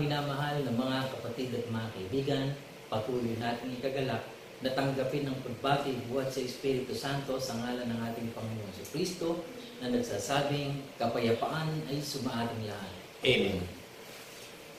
minamahal na mga kapatid at mga kaibigan, patuloy natin ikagalak na tanggapin ang pagbati buhat sa Espiritu Santo sa ngalan ng ating Panginoon si Kristo na nagsasabing kapayapaan ay sumaating lahat. Amen.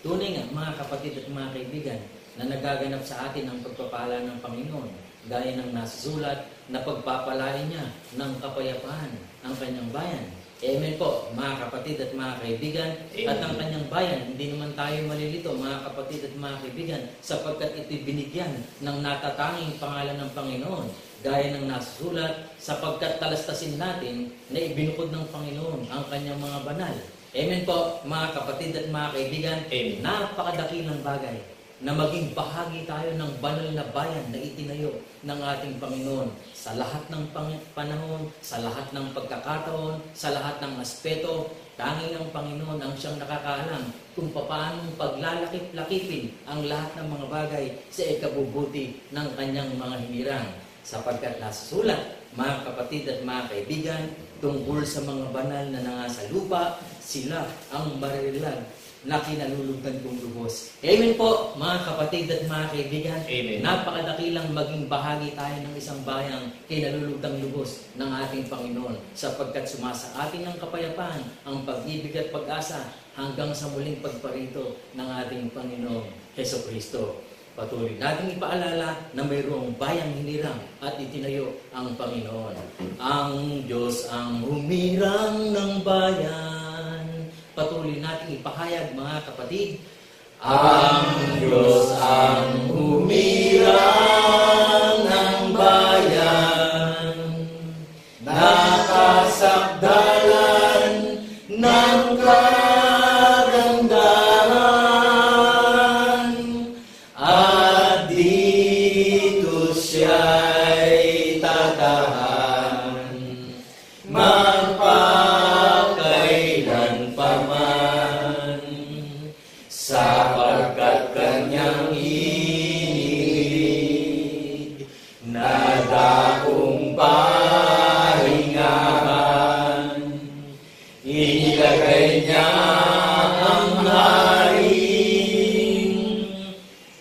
Tunay nga mga kapatid at mga kaibigan na nagaganap sa atin ang pagpapala ng Panginoon gaya ng nasusulat na pagpapalain niya ng kapayapaan ang kanyang bayan. Amen po, mga kapatid at mga kaibigan. Amen. At ang kanyang bayan, hindi naman tayo malilito, mga kapatid at mga kaibigan, sapagkat ito'y binigyan ng natatanging pangalan ng Panginoon. Gaya ng nasusulat, sapagkat talastasin natin na ibinukod ng Panginoon ang kanyang mga banal. Amen po, mga kapatid at mga kaibigan. Amen. Napakadakilang bagay na maging bahagi tayo ng banal na bayan na itinayo ng ating Panginoon sa lahat ng panahon, sa lahat ng pagkakataon, sa lahat ng aspeto. Tanging ang Panginoon ang siyang nakakaalam kung paano paglalakip-lakipin ang lahat ng mga bagay sa ikabubuti ng kanyang mga hinirang. Sapagkat nasusulat, mga kapatid at mga kaibigan, tungkol sa mga banal na nangasa lupa, sila ang marilag na kinalulugdan kong lubos. Amen po, mga kapatid at mga kaibigan. Amen. Napakadakilang maging bahagi tayo ng isang bayang kinalulugdang lubos ng ating Panginoon sapagkat sumasa atin ng kapayapaan, ang pag-ibig at pag-asa hanggang sa muling pagparito ng ating Panginoon Hesus Kristo. Patuloy nating ipaalala na mayroong bayang hinirang at itinayo ang Panginoon. Ang Diyos ang humirang ng bayan. Patuloy natin ipahayag, mga kapatid. Ang Diyos ang humirang ng bayan, nakasakdalan ng kagandahan, at dito siya'y tatahan, magpakailan paman, sapagkat kanyang inig na dakong pahingahan, inilagay niya ang haring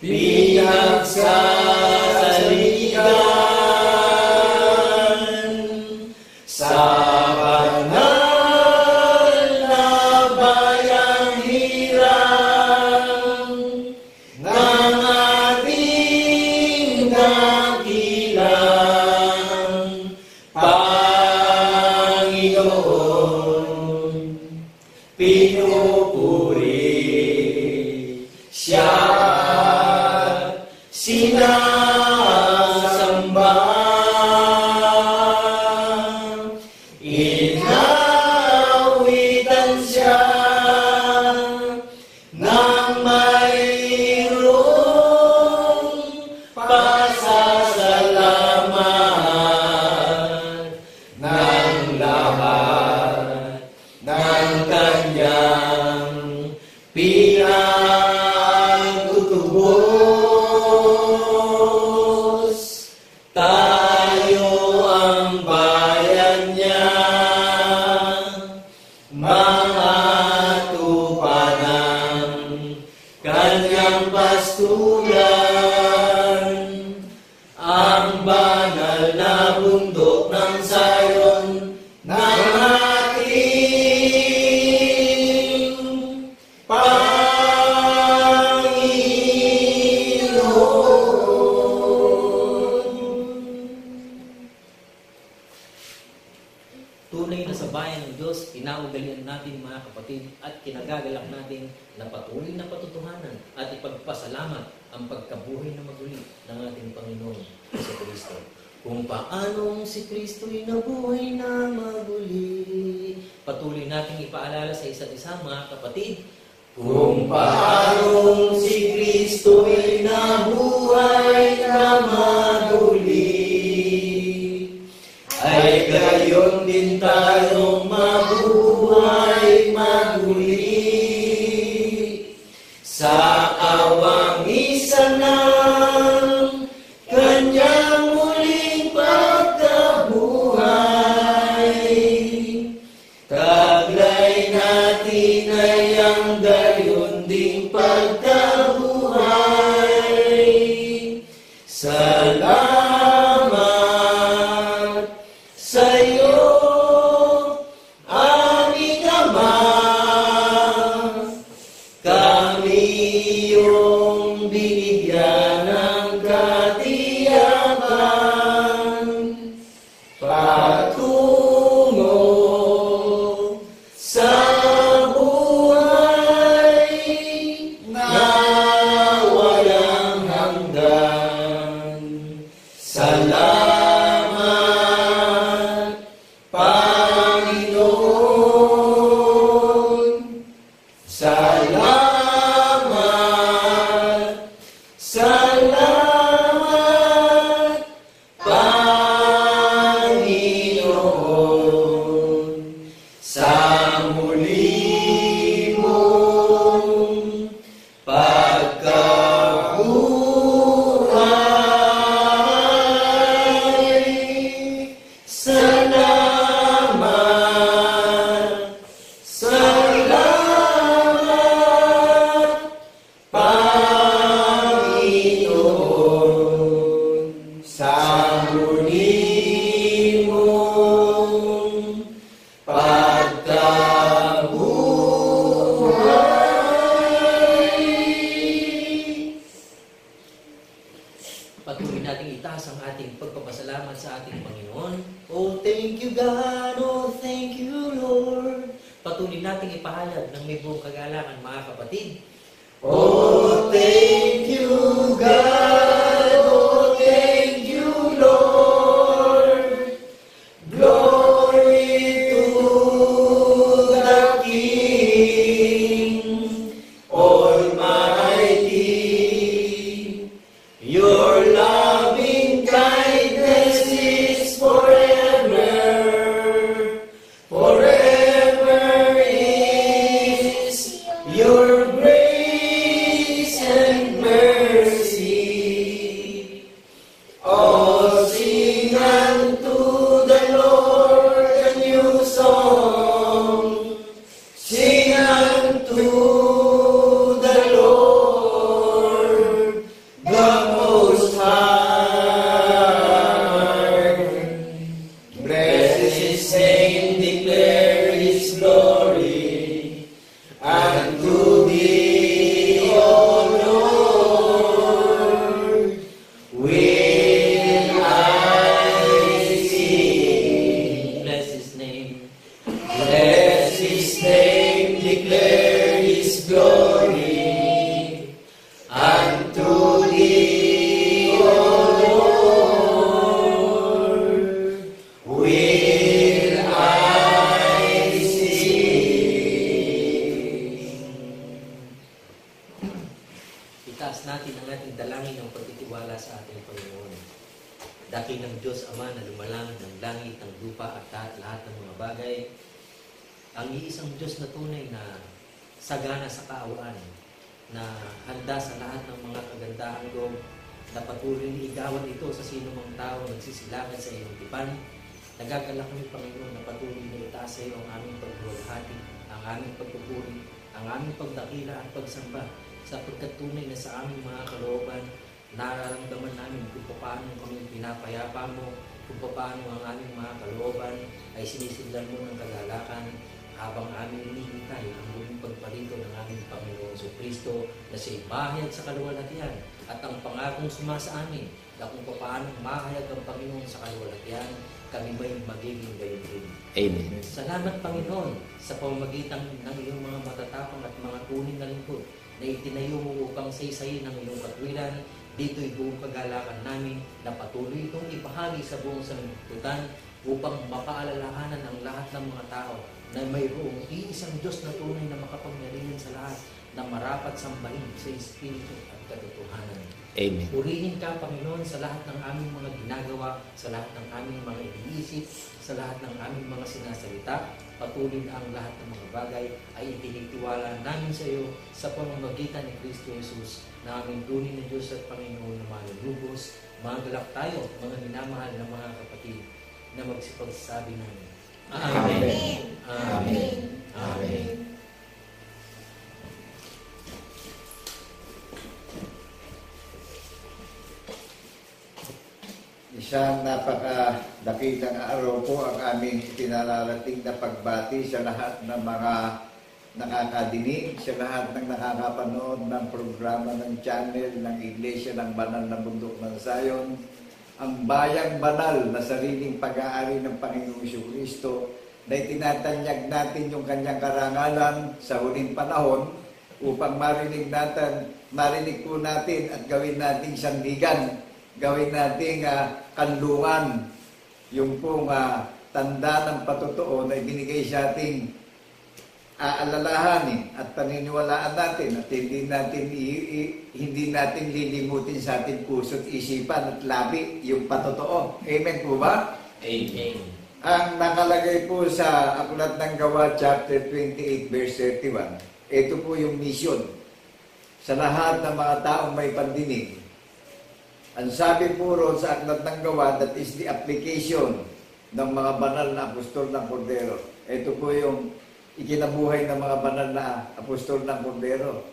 pinagsasaligan sa banal na bayang hirang ng ating dakilang Panginoon. Pinupuri siya, sinasamba, inawitan siya ng mayroong pasasalamat ng lahat ng kanyang pinagtutubos. Tayo ang bayan niya, mga tupanang kanyang pastulan, ang banal na bundok ng Zion ng ating Tunay na sa bayan ng Diyos, inaugalian natin, mga kapatid, at kinagagalak natin na patuloy na patutuhanan at ipagpasalamat ang pagkabuhay na maguli ng ating Panginoon sa Kristo. Kung paanong si Kristo'y nabuhay na maguli. Patuloy nating ipaalala sa isa't isa, mga kapatid. Kung paanong si Kristo'y nabuhay na maguli, ay gayon din tayong mabuhay maguli sa kawangisan ng kanyang muling pagkabuhay. Taglay natin ay ang gayon ding pagkabuhay patuloy nating ipahayag ng may buong kagalangan, mga kapatid. Oh, thank you, God. Oh, thank you, Lord. Glory to the King Almighty. Your loving kindness is forever. Forever is your grace and mercy. Oh, sing unto the Lord a new song. Sing unto the Lord the Most High. Bless His name, declare His glory unto Thee, O Lord, will I sing. Bless His name. Bless His name, declare His glory unto Thee, O Lord, will I sing. Itaas natin ang ating dalangin ng pagtitiwala sa ating Panginoon. Dakilang Diyos Ama na lumalang ng langit, ng lupa at lahat ng mga bagay, ang iisang Diyos na tunay na sagana sa kaawaan, na handa sa lahat ng mga kagandahang loob, na patuloy igawan ito sa sino mang tao nagsisilangan sa iyong tipan. Nagagalak kami, Panginoon, na patuloy na itaas sa iyo ang aming pagbuwalhati, ang aming pagpupuri, ang aming pagdakila at pagsamba, sapagkat tunay na sa aming mga kalooban, nararamdaman namin kung paano kami pinapayapa mo, kung paano ang aming mga kalooban ay sinisiglan mo ng kagalakan, habang aming hinihintay ang muling pagpalito ng aming Panginoon Kristo na siya'y mahayag sa kaluwalhatian at ang pangakong sumasa amin na kung paano mahayag ang Panginoon sa kaluwalhatian, kami ba'y magiging gayon din. Amen. Salamat, Panginoon, sa pamamagitan ng iyong mga matatapang at mga tunay na lingkod na itinayo mo upang saysayin ng iyong katwiran. Dito'y buong kagalakan namin na patuloy itong ibahagi sa buong sanlibutan upang mapaalalahanan ang lahat ng mga tao na mayroong iisang Diyos na tunay na makapangyarihan sa lahat na marapat sambahin sa Espiritu at katotohanan. Amen. Purihin ka, Panginoon, sa lahat ng aming mga ginagawa, sa lahat ng aming mga iniisip, sa lahat ng aming mga sinasalita. Patuloy na ang lahat ng mga bagay ay itinitiwala namin sa iyo sa pamamagitan ni Kristo Jesus na aming tunay na Diyos at Panginoon na manlulubos. Magalak tayo, mga minamahal na mga kapatid, na magsipagsabi namin. Amen. Amen. Amen. Isang napakadakilang araw po ang aming pinararating na pagbati sa lahat ng mga nakakadinig, sa lahat ng nakakapanood ng programa ng channel ng Iglesia ng Banal na Bundok ng Zion, ang bayang banal na sariling pag-aari ng Panginoong Kristo na itinatanyag natin yung kanyang karangalan sa huling panahon upang marinig po natin at gawin nating sandigan, gawin nating kanlungan yung pong tanda ng patotoo na ibinigay sa ating aalalahanin at paniniwalaan natin at hindi natin lilimutin sa ating puso't isipan at labi yung patotoo. Amen po ba? Amen. Ang nakalagay po sa Aklat ng Gawa chapter 28 verse 31, ito po yung mission sa lahat ng mga taong may pandinig. Ang sabi po ron sa Aklat ng Gawa, that is the application ng mga banal na apostol ng Kordero. Ito po yung ikinabuhay ng mga banal na apostol ng Kordero.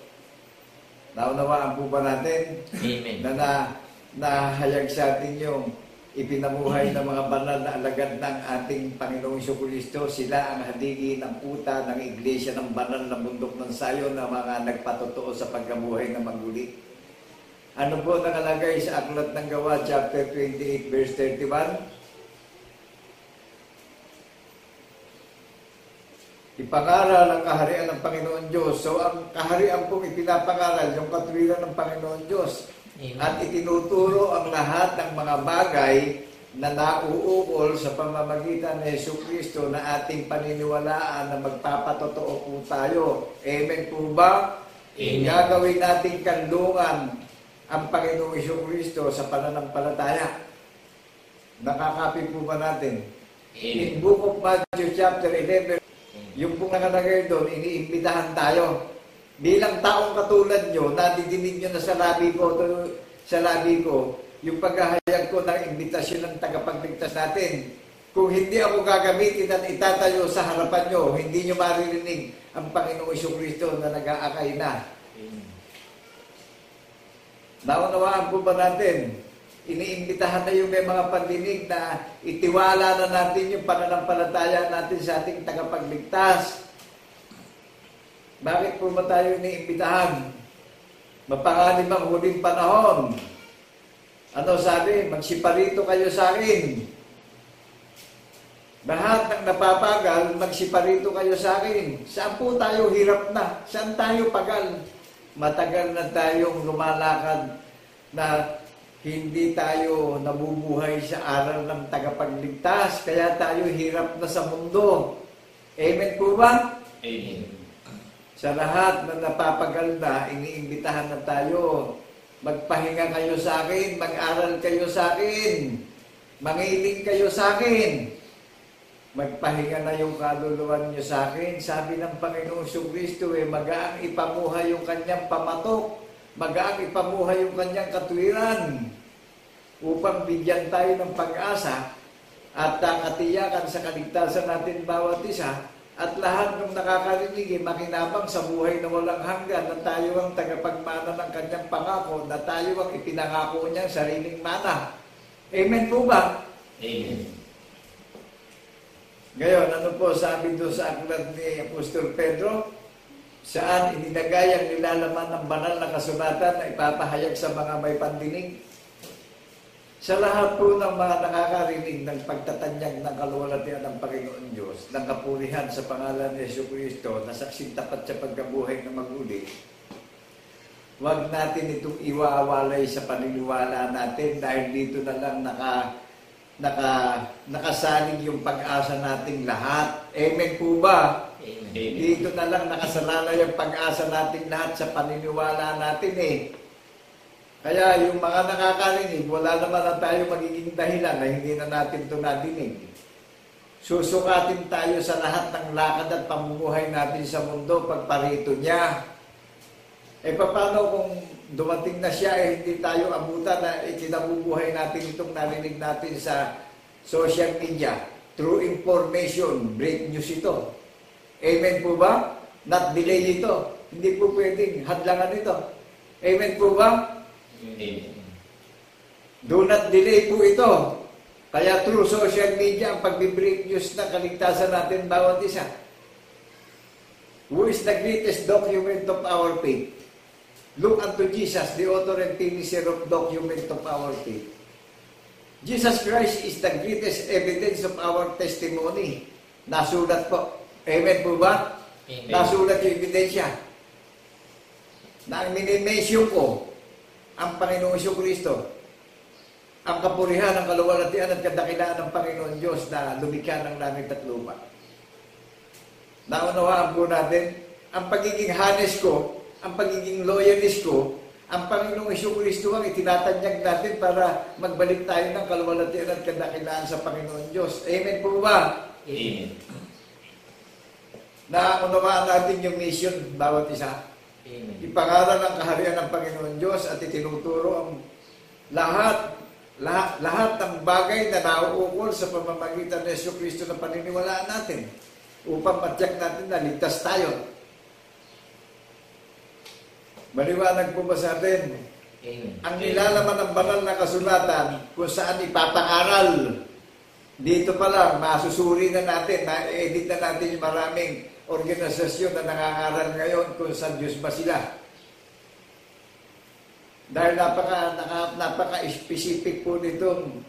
Naunawaan po ba natin? Amen. Na nahayag sa atin yung ipinamuhay ng mga banal na alagad ng ating Panginoong Kristo. Sila ang haligi ng puta ng Iglesia ng Banal na Bundok ng Zion na mga nagpatotoo sa pagkabuhay na maguli. Ano po nakalagay sa Aklat ng Gawa, chapter 28, verse 31? Ipangaral ang kaharian ng Panginoon Diyos. So ang kaharian pong ipinapangaral, yung katwiran ng Panginoon Diyos. Amen. At itinuturo ang lahat ng mga bagay na nauukol sa pamamagitan ni Jesucristo na ating paniniwalaan na magpapatotoo po tayo. Amen po ba? Amen. Gagawin nating kanlungan ang Panginoong Jesucristo sa pananampalataya. Nakakapit po ba natin? Amen. In Book of Matthew chapter 11, yung pong nakalagay doon, iniimbitahan tayo. Bilang taong katulad nyo, nadidinig nyo na sa labi ko, yung paghahayag ko ng imbitasyon ng tagapagligtas natin. Kung hindi ako gagamitin at itatayo sa harapan nyo, hindi nyo maririnig ang Panginoong Jesucristo na nag-aakay na. Naunawaan po ba natin? Iniimbitahan na yung may mga pandinig na itiwala na natin yung pananampalataya natin sa ating tagapagligtas. Bakit po ba tayo iniimbitahan? Mapanganib ang huling panahon. Ano sabi? Magsiparito kayo sa akin. Lahat ng napapagal, magsiparito kayo sa akin. Saan po tayo hirap na? Saan tayo pagal? Matagal na tayong lumalakad na hindi tayo nabubuhay sa aral ng tagapagligtas, kaya tayo hirap na sa mundo. Amen po ba? Amen. Sa lahat na napapagal na, iniimbitahan na tayo. Magpahinga kayo sa akin, mag-aral kayo sa akin, mangiling kayo sa akin. Magpahinga na yung kaluluwan nyo sa akin. Sabi ng Panginoong Jesucristo, magaang ipamuhay yung kanyang pamatok, magaang ipamuhay yung kanyang katwiran upang bigyan tayo ng pag-asa at katiyakan sa kaligtasan natin bawat isa at lahat ng nakakarinig makinabang sa buhay na walang hanggan na tayo ang tagapagmana ng kanyang pangako, na tayo ang ipinangako niyang sariling mana. Amen po ba? Amen. Ngayon, ano po sabi doon sa aklat ni Apostol Pedro? Saan ininagay ang nilalaman ng banal na kasulatan na ipapahayag sa mga may pandinig? Sa lahat po ng mga nakakarinig ng pagtatanyag ng kaluwalhatian ng Panginoon Diyos, ng kapurihan sa pangalan ni Jesucristo na saksing tapat sa pagkabuhay na maguli, huwag natin itong iwawalay sa paniniwala natin dahil dito na lang nakasalig yung pag-asa nating lahat. Amen po ba? Amen. Dito na lang nakasalala yung pag-asa nating lahat sa paniniwala natin eh. Kaya yung mga nakakarinig, wala naman na tayo magiging dahilan na hindi na natin ito nadinig. Susukatin tayo sa lahat ng lakad at pamumuhay natin sa mundo pagparito niya. Paano kung dumating na siya hindi tayo abutan na ikinabubuhay natin itong narinig natin sa social media? True information, break news ito. Amen po ba? Not delay ito. Hindi po pwedeng hadlangan ito. Amen po ba? Amen. Do not delay po ito. Kaya through social media, ang pag-break news na kaligtasan natin bawat isa. Who is the greatest document of our faith? Look unto Jesus, the author and finisher of document of our faith. Jesus Christ is the greatest evidence of our testimony. Nasulat po. Amen po ba? Amen. Nasulat yung ebidensya. Na ang minimension ko, ang Panginoong Jesucristo, ang kapurihan, ang kaluwalhatian at kadakilaan ng Panginoon Diyos na lumikha ng langit at lupa. Naunawaan po natin, ang pagiging honest ko, ang pagiging loyalist ko, ang Panginoong Jesucristo ang itinatanyag natin para magbalik tayo ng kaluwalhatian at kadakilaan sa Panginoon Diyos. Amen po ba? Amen. Naunawaan natin yung mission bawat isa. Amen. Ipangaral ang kaharian ng Panginoon Diyos at itinuturo ang lahat ng bagay na nauukol sa pamamagitan ng Jesucristo na paniniwalaan natin upang matyak natin na ligtas tayo. Maliwanag po ba sa atin? Amen. Ang nilalaman ng banal na kasulatan kung saan ipapangaral. Dito pa lang, masusuri na natin, ma-edit na natin yung maraming organisasyon na nangangaral ngayon kung saan Diyos ba sila. Dahil napaka-specific po nitong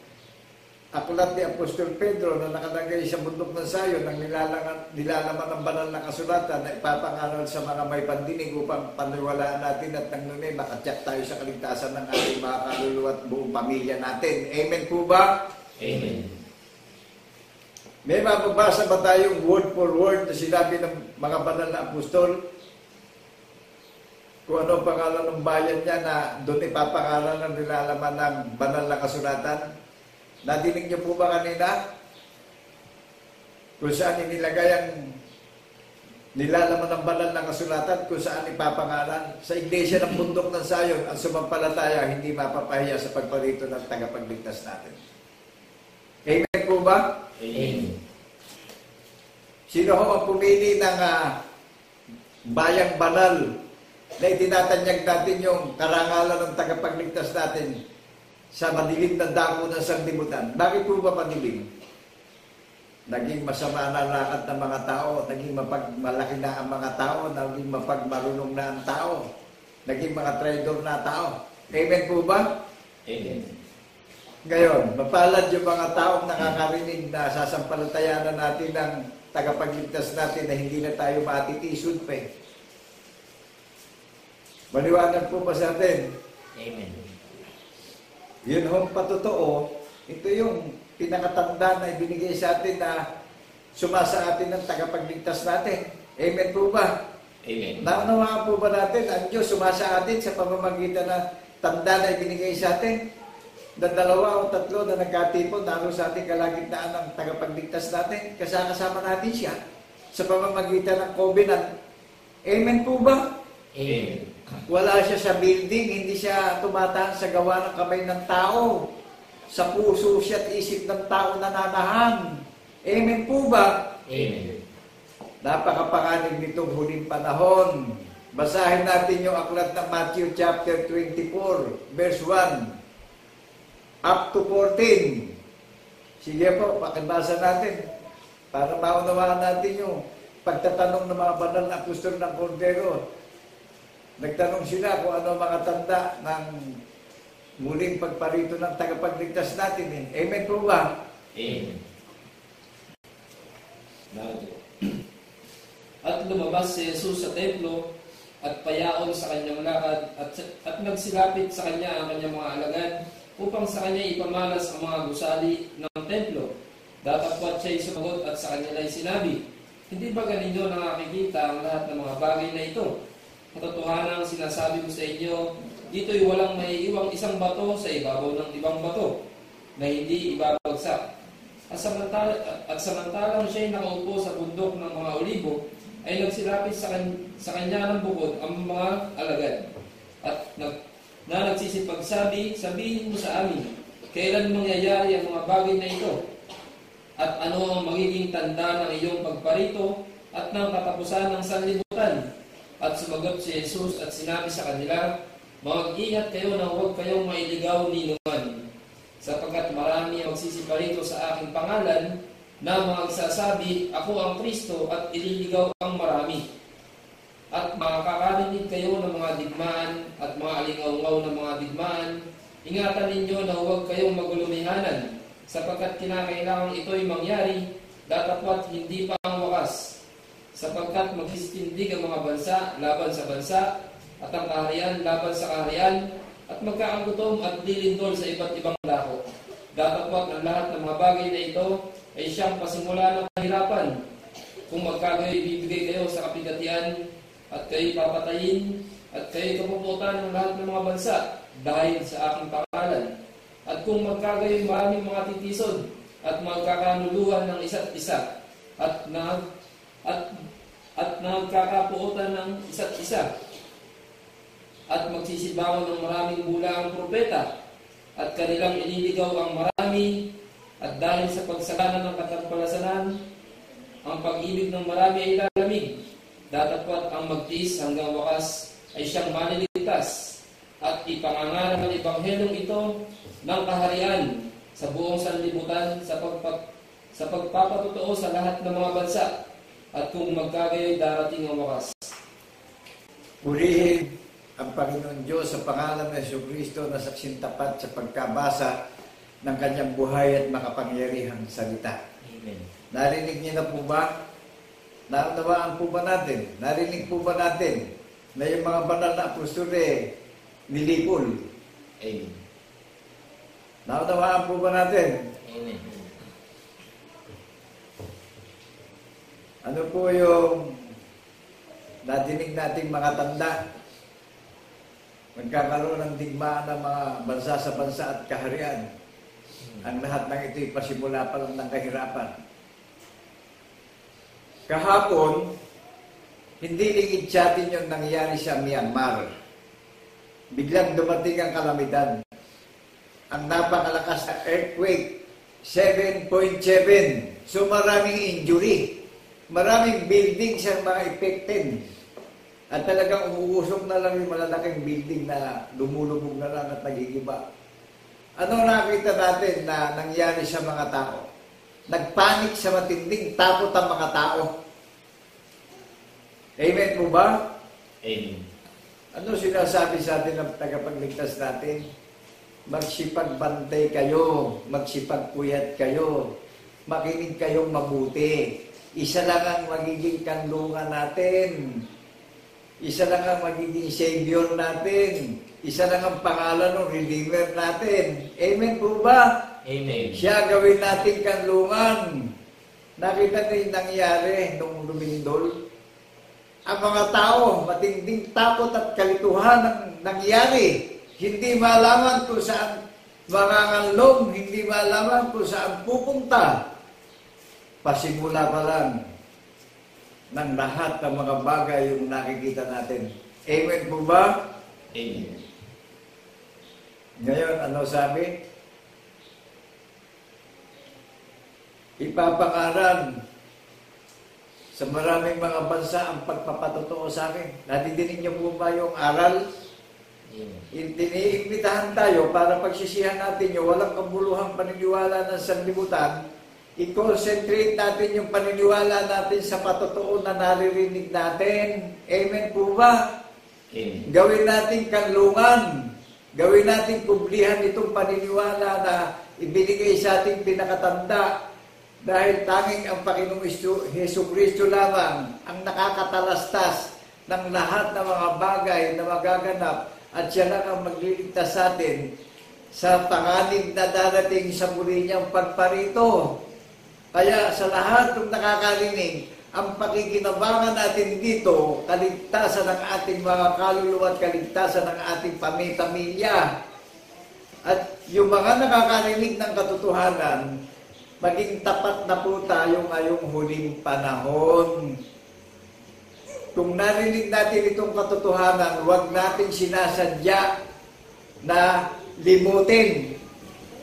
aklat ni Apostol Pedro na nakalagay sa bundok ng Sayon ang nilalaman ng banal na kasulatan na ipapangaral sa mga may pandinig upang paniwalaan natin at nang nunay makatyak tayo sa kaligtasan ng ating mga kaluluwa at buong pamilya natin. Amen po ba? Amen. May mababasa ba tayong word for word na sinabi ng mga banal na apostol? Kung ano ang pangalan ng bayan niya na doon ipapangalan ng nilalaman ng banal na kasulatan? Nadinig niyo po ba kanina? Kung saan inilagay ang nilalaman ng banal na kasulatan, kung saan ipapangalan? Sa iglesia ng bundok ng Sayon, ang sumampalataya hindi mapapahiya sa pagparito ng tagapagligtas natin. Amen po ba? Amen. Sino ho ang pumili ng bayang banal na itinatanyag natin yung karangalan ng tagapagligtas natin sa madilim na dako ng sanglibutan? Bakit po ba madilim? Naging masama na lakad ng mga tao, naging mapagmalaki na ang mga tao, naging mapagmarunong na ang tao, naging mga traidor na tao. Amen po ba? Amen. Ngayon, mapalad yung mga taong nakakarinig na sasampalatayanan natin ng tagapagligtas natin na hindi na tayo matitisod pa eh. Maliwanag po ba sa atin? Amen. Yun hong patotoo, ito yung pinakatanda na ibinigay sa atin na sumasa atin ng tagapagligtas natin. Amen po ba? Amen. Naunawaan po ba natin ang Diyos sumasa atin sa pamamagitan na tanda na ibinigay sa atin? Na 2 o 3 na nagkatipon, naroon sa ating kalagitnaan ng tagapagligtas natin, kasama natin siya sa pamamagitan ng covenant. Amen po ba? Amen. Wala siya sa building, hindi siya tumataan sa gawa ng kamay ng tao. Sa puso siya at isip ng tao nananahan. Amen po ba? Amen. Napakapanganig nitong huling panahon. Basahin natin yung aklat ng Matthew chapter 24, verse 1 up to 14. Sige po, pakibasa natin para maunawaan natin yung pagtatanong ng mga banal na apostol ng Kordero. Nagtanong sila kung ano mga tanda ng muling pagparito ng tagapagligtas natin. Amen po ba? Amen. At lumabas si Jesus sa templo at payaon sa kanyang lakad at nagsilapit sa kanya ang kanyang mga alagad upang sa kanya ipamalas ang mga gusali ng templo. Datapwat siya'y sumagot at sa kanila ay sinabi, hindi ba ganinyo nakakikita ang lahat ng mga bagay na ito? Katotohanan ang sinasabi ko sa inyo, dito'y walang maiiwang isang bato sa ibabaw ng ibang bato na hindi ibabagsak. At samantalang siya'y nakaupo sa bundok ng mga olibo, ay nagsilapit sa kanya ng bukod ang mga alagad. At nagsisipagsabi, sabihin mo sa amin, kailan mangyayari ang mga bagay na ito? At ano ang magiging tanda ng iyong pagparito at ng katapusan ng sanlibutan? At sumagot si Jesus at sinabi sa kanila, mag-ingat kayo na huwag kayong mailigaw ni Numan, sapagkat marami ang magsisiparito sa aking pangalan na magsasabi, ako ang Kristo, at ililigaw ang marami. At makakarinig kayo ng mga digmaan at mga alingaw-ngaw ng mga digmaan. Ingatan ninyo na huwag kayong magulumihanan, sapagkat kinakailangan ito'y mangyari, datapwat hindi pa ang wakas. Sapagkat magsisindig ang mga bansa laban sa bansa, at ang kaharian laban sa kaharian, at magkaanggutom at lilindol sa iba't ibang dako. Datapwat ang lahat ng mga bagay na ito ay siyang pasimula ng kahirapan. Kung magkagayoy ibibigay kayo sa kapigatian, at kayo'y papatayin, at kayo'y kapuputan ng lahat ng mga bansa dahil sa aking pangalan. At kung magkagayoy maraming mga titisod, at magkakanuluhan ng isa't isa, at nagkakapuotan ng isa't isa, at magsisibangon ng maraming bulaang propeta, at kanilang ililigaw ang marami, at dahil sa pagsalanan ng katampalasanan, ang pag-ibig ng marami ay lalamig. Datapwat ang magtiis hanggang wakas ay siyang maliligtas, at ipangangaral ang ebanghelyong ito ng kaharian sa buong sanlibutan sa pagpapatotoo sa lahat ng mga bansa, at kung magkagayoy darating ang wakas. Purihin ang Panginoon Diyos sa pangalan ng Jesucristo na saksing tapat sa pagkabasa ng kanyang buhay at makapangyarihang salita. Amen. Narinig niyo na po ba? Naunawaan po ba natin? Narinig po ba natin na yung mga banal na apostol nilipol? Amen. Naunawaan po ba natin? Amen. Ano po yung nadinig nating mga tanda? Magkakaroon ng digmaan ng mga bansa sa bansa at kaharian. Ang lahat ng ito'y pasimula pa lang ng kahirapan. Kahapon, hindi lingid sa atin yung nangyari sa Myanmar. Biglang dumating ang kalamidad. Ang napakalakas na earthquake, 7.7. So maraming injury. Maraming buildings ang mga affected. At talagang umuusok na lang yung malalaking building na lumulubog na lang at nagigiba. Ano nakita natin na nangyari sa mga tao? Nagpanik sa matinding takot ang mga tao. Amen po ba? Amen. Ano sinasabi sa atin ng tagapagligtas natin? Magsipagbantay kayo, magsipagpuyat kayo, makinig kayong mabuti. Isa lang ang magiging kanlungan natin. Isa lang ang magiging Savior natin. Isa lang ang pangalan ng Redeemer natin. Amen po ba? Amen. Siya gawin natin kanlungan. Nakita niyo yung nangyari nung lumindol? Ang mga tao, matinding takot at kalituhan ang nangyari. Hindi malaman kung saan manganganlong, hindi malaman kung saan pupunta. Pasimula pa lang ng lahat ng mga bagay yung nakikita natin. Amen po ba? Amen. Ngayon, ano sabi? Ipapangaral sa maraming mga bansa ang pagpapatotoo sa akin. Nadidinig niyo po ba yung aral? Iniimbitahan tayo para pagsisihan natin yung walang kabuluhang paniniwala ng sanlibutan. I-concentrate natin yung paniniwala natin sa patotoo na naririnig natin. Amen po ba? Amen. Gawin natin kanlungan. Gawin natin kublihan itong paniniwala na ibinigay sa ating pinakatanda. Dahil tanging ang Panginoong Hesus Kristo lamang ang nakakatalastas ng lahat ng mga bagay na magaganap at siya lang ang magliligtas sa atin sa panganib na darating sa muli niyang pagparito. Kaya sa lahat ng nakakarinig, ang pakikinabangan natin dito, kaligtasan ng ating mga kaluluwa at kaligtasan ng ating pamilya. At yung mga nakakarinig ng katotohanan, maging tapat na po tayo ngayong huling panahon. Kung narinig natin itong katotohanan, huwag natin sinasadya na limutin.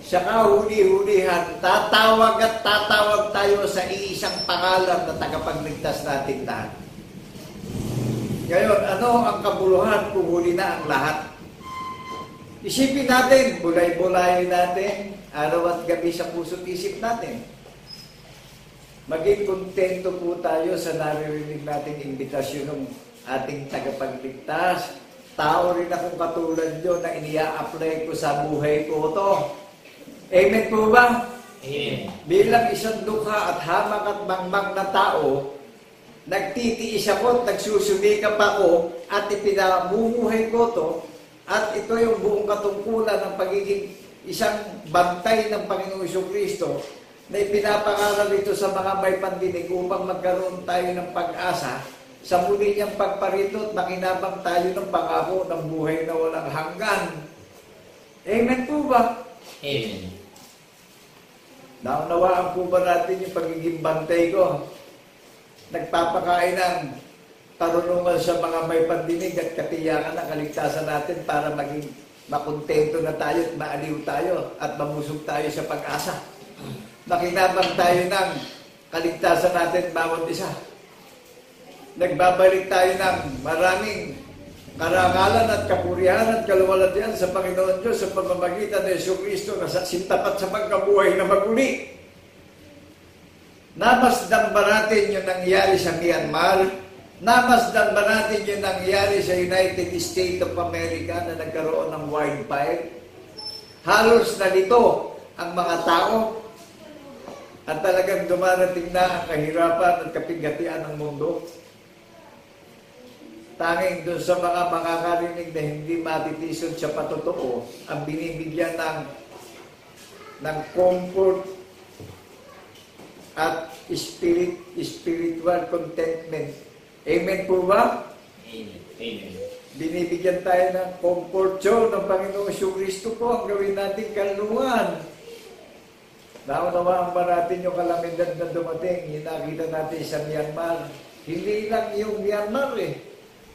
Saka huli-hulihan, tatawag at tatawag tayo sa iisang pangalan na tagapagligtas natin lahat. Ngayon, ano ang kabuluhan kung huli na ang lahat? Isipin natin, bulay-bulay natin, araw at gabi sa puso't isip natin. Maging kontento po tayo sa naririnig nating imbitasyon ng ating tagapagligtas. Tao rin akong katulad nyo na inia-apply ko sa buhay ko to. Amen po ba? Amen. Bilang isang dukha at hamak at mangmang na tao, nagtitiis ako at nagsusumikap ako at ipinamumuhay ko to. At ito yung buong katungkulan ng pagiging isang bantay ng Panginoong Jesucristo na ipinapangaral ito sa mga may pandinig upang magkaroon tayo ng pag-asa sa muli niyang pagparito at makinabang tayo ng pangako ng buhay na walang hanggan. Amen po ba? Amen. Naunawaan po ba natin yung pagiging bantay ko? Nagpapakain ng karunungan sa mga may pandinig at katiyakan ng kaligtasan natin para maging makontento na tayo at maaliw tayo at mamusog tayo sa pag-asa. Makinabang tayo ng kaligtasan natin bawat isa. Nagbabalik tayo ng maraming karangalan at kapurihan at kaluwalhatian sa Panginoon Diyos sa pamamagitan ng Jesucristo na sintapat sa pagkabuhay na maguli. Namasdan ba natin yung nangyari sa Myanmar? Namasdan ba natin yung nangyari sa United States of America na nagkaroon ng wildfire? Halos nalito ang mga tao at talagang dumarating na ang kahirapan at kapigatian ng mundo. Tanging doon sa mga makakarinig na hindi matitisod sa patotoo, ang binibigyan ng comfort at spiritual contentment. Amen po ba? Amen. Amen. Binibigyan tayo ng comfort zone ng Panginoong Kristo po ang gawin nating kalungan. Naunawaan ba natin yung kalamidad na dumating? Yung nakita natin sa Myanmar. Hindi lang yung Myanmar eh.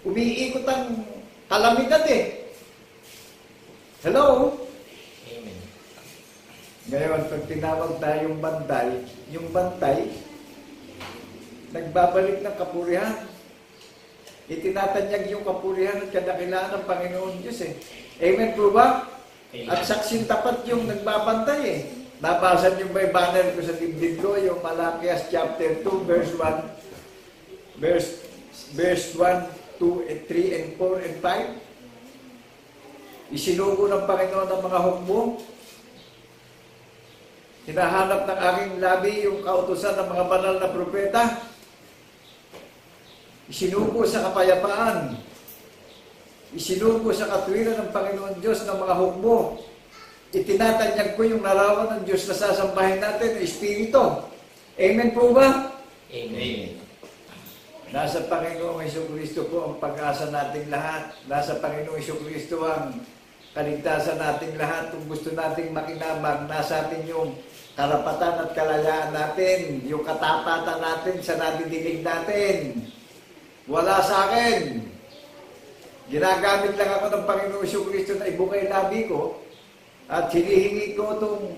Umiikot ang kalamidad eh. Hello? Amen. Ngayon, pag tinawag tayong yung bantay, nagbabalik ng kapurihan. Itinatanyag yung kapurihan at kadakilaan ng Panginoon Diyos eh. Amen po ba? Amen. At saksing tapat yung nagbabantay eh. Nabasa niyo ba yung banner ko sa dibdib ko, yung Malakias chapter 2, verse 1, verse 1, 2, 3, and 4, and 5? Isinugo ng Panginoon ng mga hukbo. Hinahanap ng aking labi yung kautusan ng mga banal na propeta. Isinugo sa kapayapaan. Isinugo sa katwiran ng Panginoon Diyos ng mga hukbo. Itinatanyag ko yung larawan ng Diyos na sasambahin natin, Espiritu. Amen po ba? Amen. Nasa Panginoong Jesucristo po ang pag-asa nating lahat. Nasa Panginoong Jesucristo ang kaligtasan nating lahat. Kung gusto nating makinabang, nasa atin yung karapatan at kalayaan natin, yung katapatan natin sa nadidinig natin. Wala sa akin. Ginagamit lang ako ng Panginoong Jesucristo na ibukay labi ko at hinihingi ko itong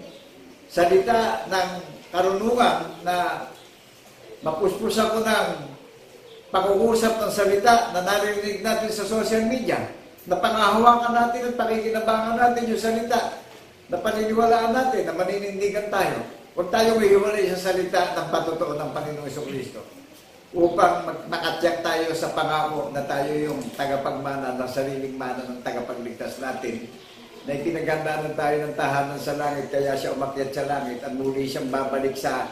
salita ng karunungan na mapuspusan ko ng pag-uusap ng salita na narinig natin sa social media, na pangahawakan natin at pakikinabangan natin yung salita, na paniniwalaan natin, na maninindigan tayo. Huwag tayong ihiwalay sa salita ng patotoo ng Panginoong Jesucristo upang makatyak tayo sa pangako na tayo yung tagapagmana ng sariling mana ng tagapagligtas natin, na itinagandaan tayo ng tahanan sa langit, kaya siya umakyat sa langit at muli siyang babalik sa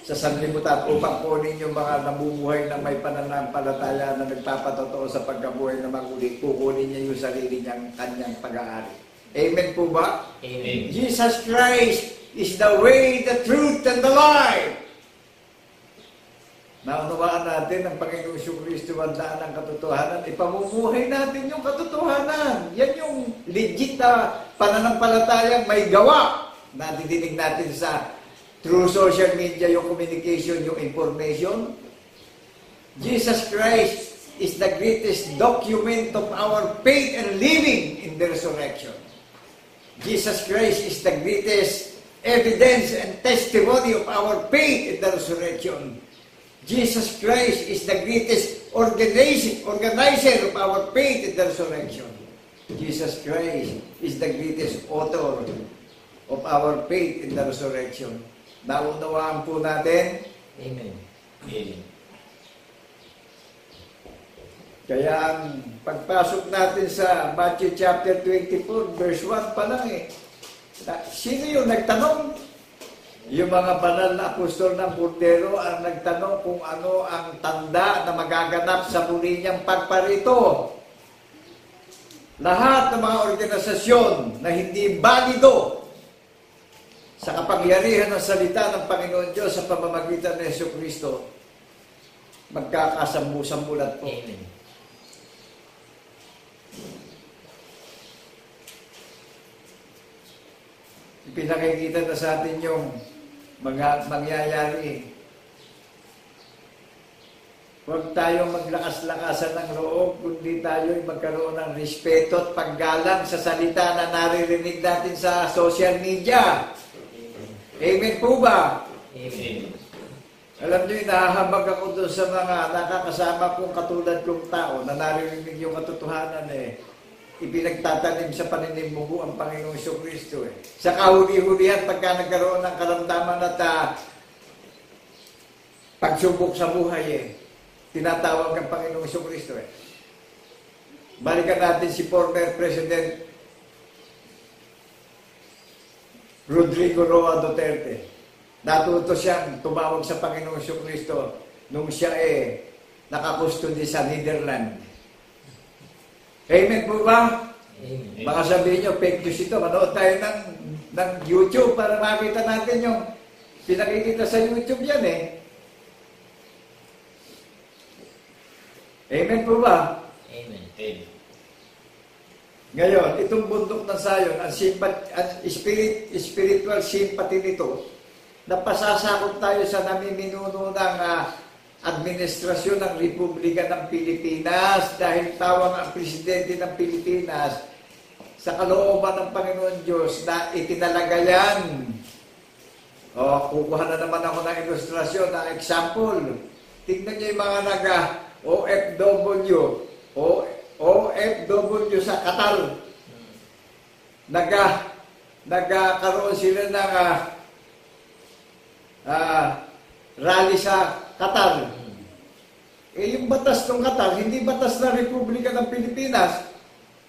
sanlibutan upang kunin yung mga nabubuhay na may pananampalataya na nagpapatotoo sa pagkabuhay na maguli. Kukunin niya yung sarili niyang kanyang pag-aari. Amen po ba? Amen. Jesus Christ is the way, the truth, and the life. Naunawaan natin ang Panginoong Jesucristo ang daan ng katotohanan. Ipamumuhay natin yung katotohanan. Yan yung legit na pananampalatayang may gawa. Nadidinig natin sa through social media, yung communication, yung information. Jesus Christ is the greatest document of our faith and living in the resurrection. Jesus Christ is the greatest evidence and testimony of our faith in the resurrection. Jesus Christ is the greatest organizer of our faith in the resurrection. Jesus Christ is the greatest author of our faith in the resurrection. Naunawaan po natin. Amen. Amen. Kaya ang pagpasok natin sa Matthew chapter 24, verse 1 pa lang eh. Sino yung nagtanong? Yung mga banal na apostol ng Burdero ang nagtanong kung ano ang tanda na magaganap sa muli niyang pagparito. Lahat ng mga organisasyon na hindi balido sa kapangyarihan ng salita ng Panginoon Diyos sa pamamagitan ng Jesucristo, magkakasambu-sambulat po. Amen. Pinakikita na sa atin yung mga mangyayari. Huwag tayong maglakas-lakasan ng loob, kundi tayo magkaroon ng respeto at paggalang sa salita na naririnig natin sa social media. Amen po ba? Amen. Alam nyo, nahahabag ako doon sa mga nakakasama kong katulad kong tao na naririnig yung katotohanan eh. Ipinagtatanim sa paninimugo ang Panginoong Jesucristo eh. Sa kahuli-hulihan, pagka nagkaroon ng karamdaman at pagsubok sa buhay eh, tinatawag ang Panginoong Jesucristo eh. Balikan natin si former President Rodrigo Roa Duterte. Natuto siyang tumawag sa Panginoong Kristo nung siya nakakustudi sa Netherlands. Amen po ba? Amen. Baka sabihin nyo, fake news ito. Manood tayo ng YouTube para makita natin yung pinakikita sa YouTube yan Amen po ba? Amen. Amen. Ngayon, itong bundok ng Sayon, ang spiritual sympathy nito, napasasakot tayo sa namiminuno ng administrasyon ng Republika ng Pilipinas dahil tawag ang presidente ng Pilipinas sa kalooban ng Panginoon Diyos na itinalaga yan. Kukuha na naman ako ng ilustrasyon, na example. Tignan niyo yung mga OFW sa Qatar. Nagkaroon sila ng rally sa Qatar. Yung batas ng Qatar, hindi batas ng Republika ng Pilipinas.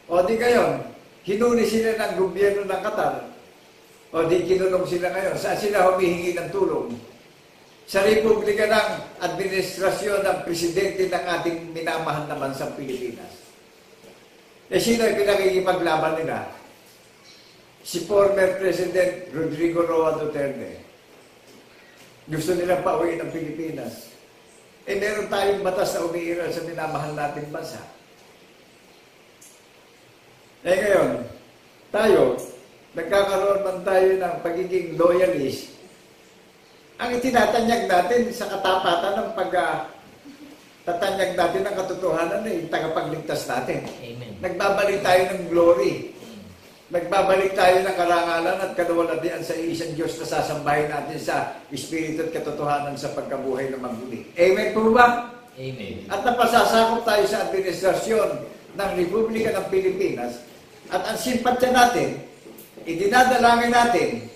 O di ngayon, hinuli sila ng gobyerno ng Qatar. O di kinulong sila ngayon. Saan sila humihingi ng tulong? Sa Republika ng Administrasyon ng Presidente ng ating minamahal na bansang Pilipinas. Sino ay pinakikipaglaban nila? Si former President Rodrigo Roa Duterte. Gusto nilang pauwiin ang Pilipinas. Meron tayong batas na umiiral sa minamahal nating bansa. Ngayon, nagkakaroon man tayo ng pagiging loyalist. Ang itinatanyag natin sa katapatan ng tatanyag natin ng katotohanan yung tagapagligtas natin. Amen. Nagbabalik tayo ng glory. Nagbabalik tayo ng karangalan at kaluwalhatian sa isang Diyos na sasambahin natin sa Espiritu at katotohanan sa pagkabuhay na magmuli. Amen po ba? Amen. At napasasakop tayo sa administrasyon ng Republika ng Pilipinas at ang simpatya natin, idinadalangin natin,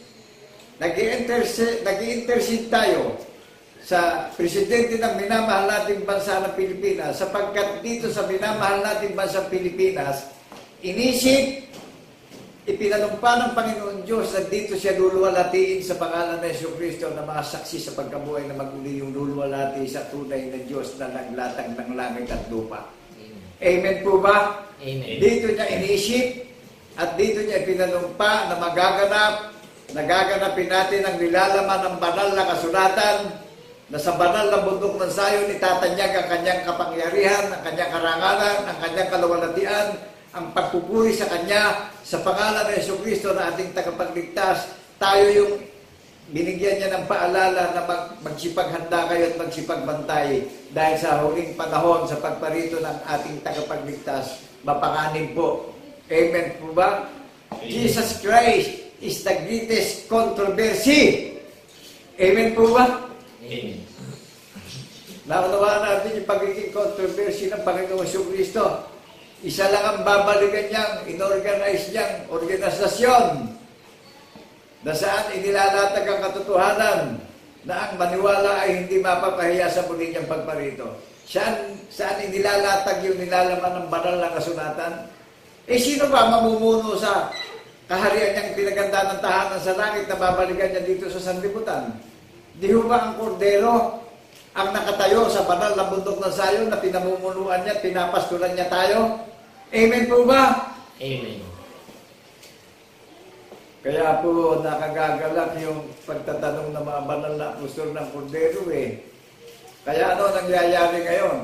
nag-i-intercede tayo sa presidente ng minamahal nating bansa ng Pilipinas sapagkat dito sa minamahal nating bansa ng Pilipinas, ipinanumpa ng Panginoon Diyos na dito siya luluwalhatiin sa pangalan ng Jesucristo na mga saksi sa pagkabuhay na maguli yung luluwalhati sa tunay na Diyos na naglatag ng langit at lupa. Amen po ba? Amen. Dito niya inisip at dito niya ipinanumpa na nagaganapin natin ang nilalaman ng banal na kasulatan na sa banal na bundok ng Sayon itatanyag ang kanyang kapangyarihan, ang kanyang karangalan, ang kanyang kaluwalhatian, ang pagpupuri sa Kanya sa pangalan ng Jesucristo na ating tagapagligtas. Tayo yung binigyan niya ng paalala na magsipaghanda kayo at magsipagbantay dahil sa huling panahon sa pagparito ng ating tagapagligtas mapanganib po. Amen po ba? Amen. Jesus Christ is the greatest controversy. Amen po ba? Amen. Naunawaan natin yung pagiging controversy ng Panginoong Jesucristo. Isa lang ang babalikan niyang, inorganize niyang organisasyon na saan inilalatag ang katotohanan na ang maniwala ay hindi mapapahiya sa muli niyang pagparito. Saan inilalatag yung nilalaman ng banal na kasulatan? Sino ba mamumuno sa kaharian niyang pinaganda ng tahanan sa langit na babalikan niya dito sa sanlibutan? Di ho ba ang kordero ang nakatayo sa banal na bundok ng Sayon na pinamumunuan niya at pinapastulan niya tayo? Amen po ba? Amen. Kaya po nakagagalak yung pagtatanong ng mga banal na apostol ng kordero Kaya ano nangyayari ngayon?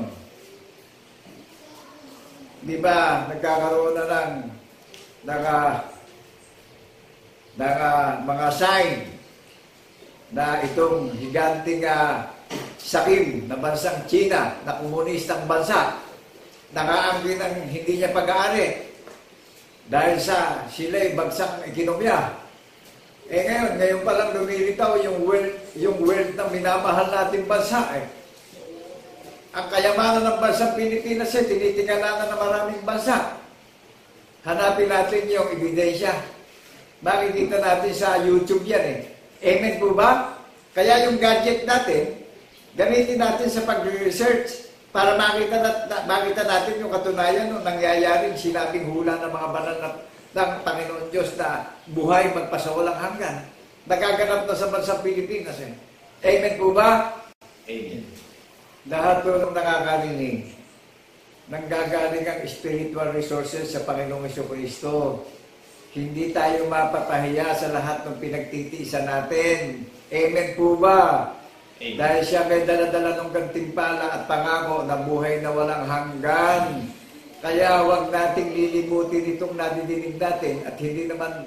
Di ba nagkakaroon na ng mga sign na itong higanting sakim na bansang China, na komunistang bansa, nakaangkin ang hindi niya pag-aari dahil sa sila'y bagsang ekonomiya. Ngayon pa lang lumilitaw yung wealth ng minamahal nating bansa. Ang kayamanan ng bansang Pilipinas tinitingalanan ng maraming bansa. Hanapin natin yung ebidensya. Makikita natin sa YouTube yan Amen po ba? Kaya yung gadget natin, gamitin natin sa pag-research para makita natin yung katunayan ng nangyayaring sinabing hula ng mga banal ng Panginoon Diyos na buhay magpasawalang hanggan. Nagaganap na sa bansang Pilipinas. Amen po ba? Amen. Lahat po nung nakakarinig, nanggagaling ang spiritual resources sa Panginoong Jesucristo. Hindi tayo mapapahiya sa lahat ng pinagtitiisan natin. Amen po ba? Amen. Dahil siya may dala-dala ng gantimpala at pangako na buhay na walang hanggan. Kaya huwag nating lilimutin itong nadidinig natin at hindi naman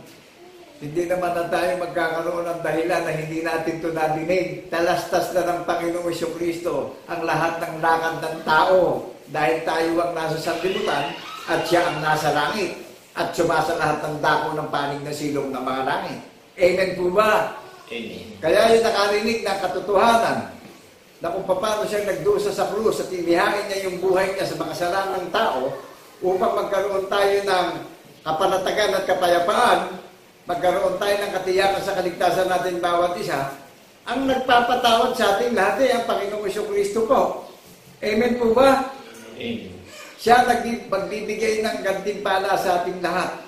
na tayo magkakaroon ng dahilan na hindi natin ito nadinig. Talastas na ng Panginoong Jesucristo ang lahat ng lakad ng tao dahil tayo ang nasa sanlibutan at siya ang nasa langit at sumasa lahat ng dako ng panig na silong ng mga langit. Amen po ba? Amen. Kaya yung nakarinig ng katotohanan na kung paano siya nagdusa sa krus at inihain niya yung buhay niya sa makasalanan ng tao upang magkaroon tayo ng kapanatagan at kapayapaan, magkaroon tayo ng katiyakan sa kaligtasan natin bawat isa, ang nagpapatawad sa ating lahat ay ang Panginoong Jesucristo po. Amen po ba? Amen. Siya magbibigay ng gantimpala sa ating lahat.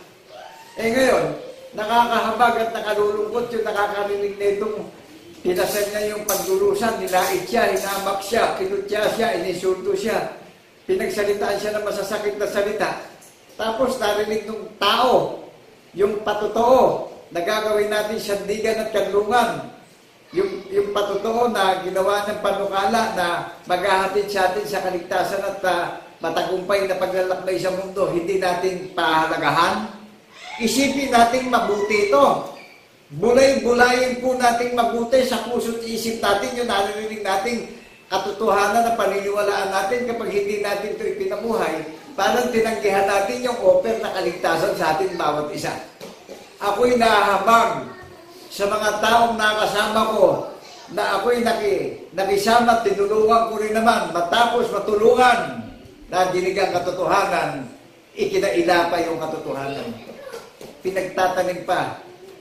Ngayon, nakakahabag at nakalulungkot yung nakakarinig na itong pinasal niya yung pagdurusan, nilait siya, hinamak siya, kinutya siya, inisulto siya, pinagsalitaan siya ng masasakit na salita. Tapos narinig ng tao yung patotoo na gagawin natin sandigan at kanlungan. Yung patotoo na ginawa ng panukala na maghahatid sa atin sa kaligtasan at matagumpay na paglalakbay sa mundo, hindi natin pahalagahan. Isipin natin mabuti ito. Bulay-bulayin po natin mabuti sa puso't isip natin yung naririnig nating katotohanan na paniniwalaan natin kapag hindi natin ito ipinabuhay. Parang tinanggihan natin yung offer na kaligtasan sa atin bawat isa. Ako'y nahahabag sa mga taong nakasama ko na ako'y nakisama at tinulungan ko rin naman matapos matulungan na dinig ang katotohanan, ikinaila pa yung katotohanan. Pinagtatanim pa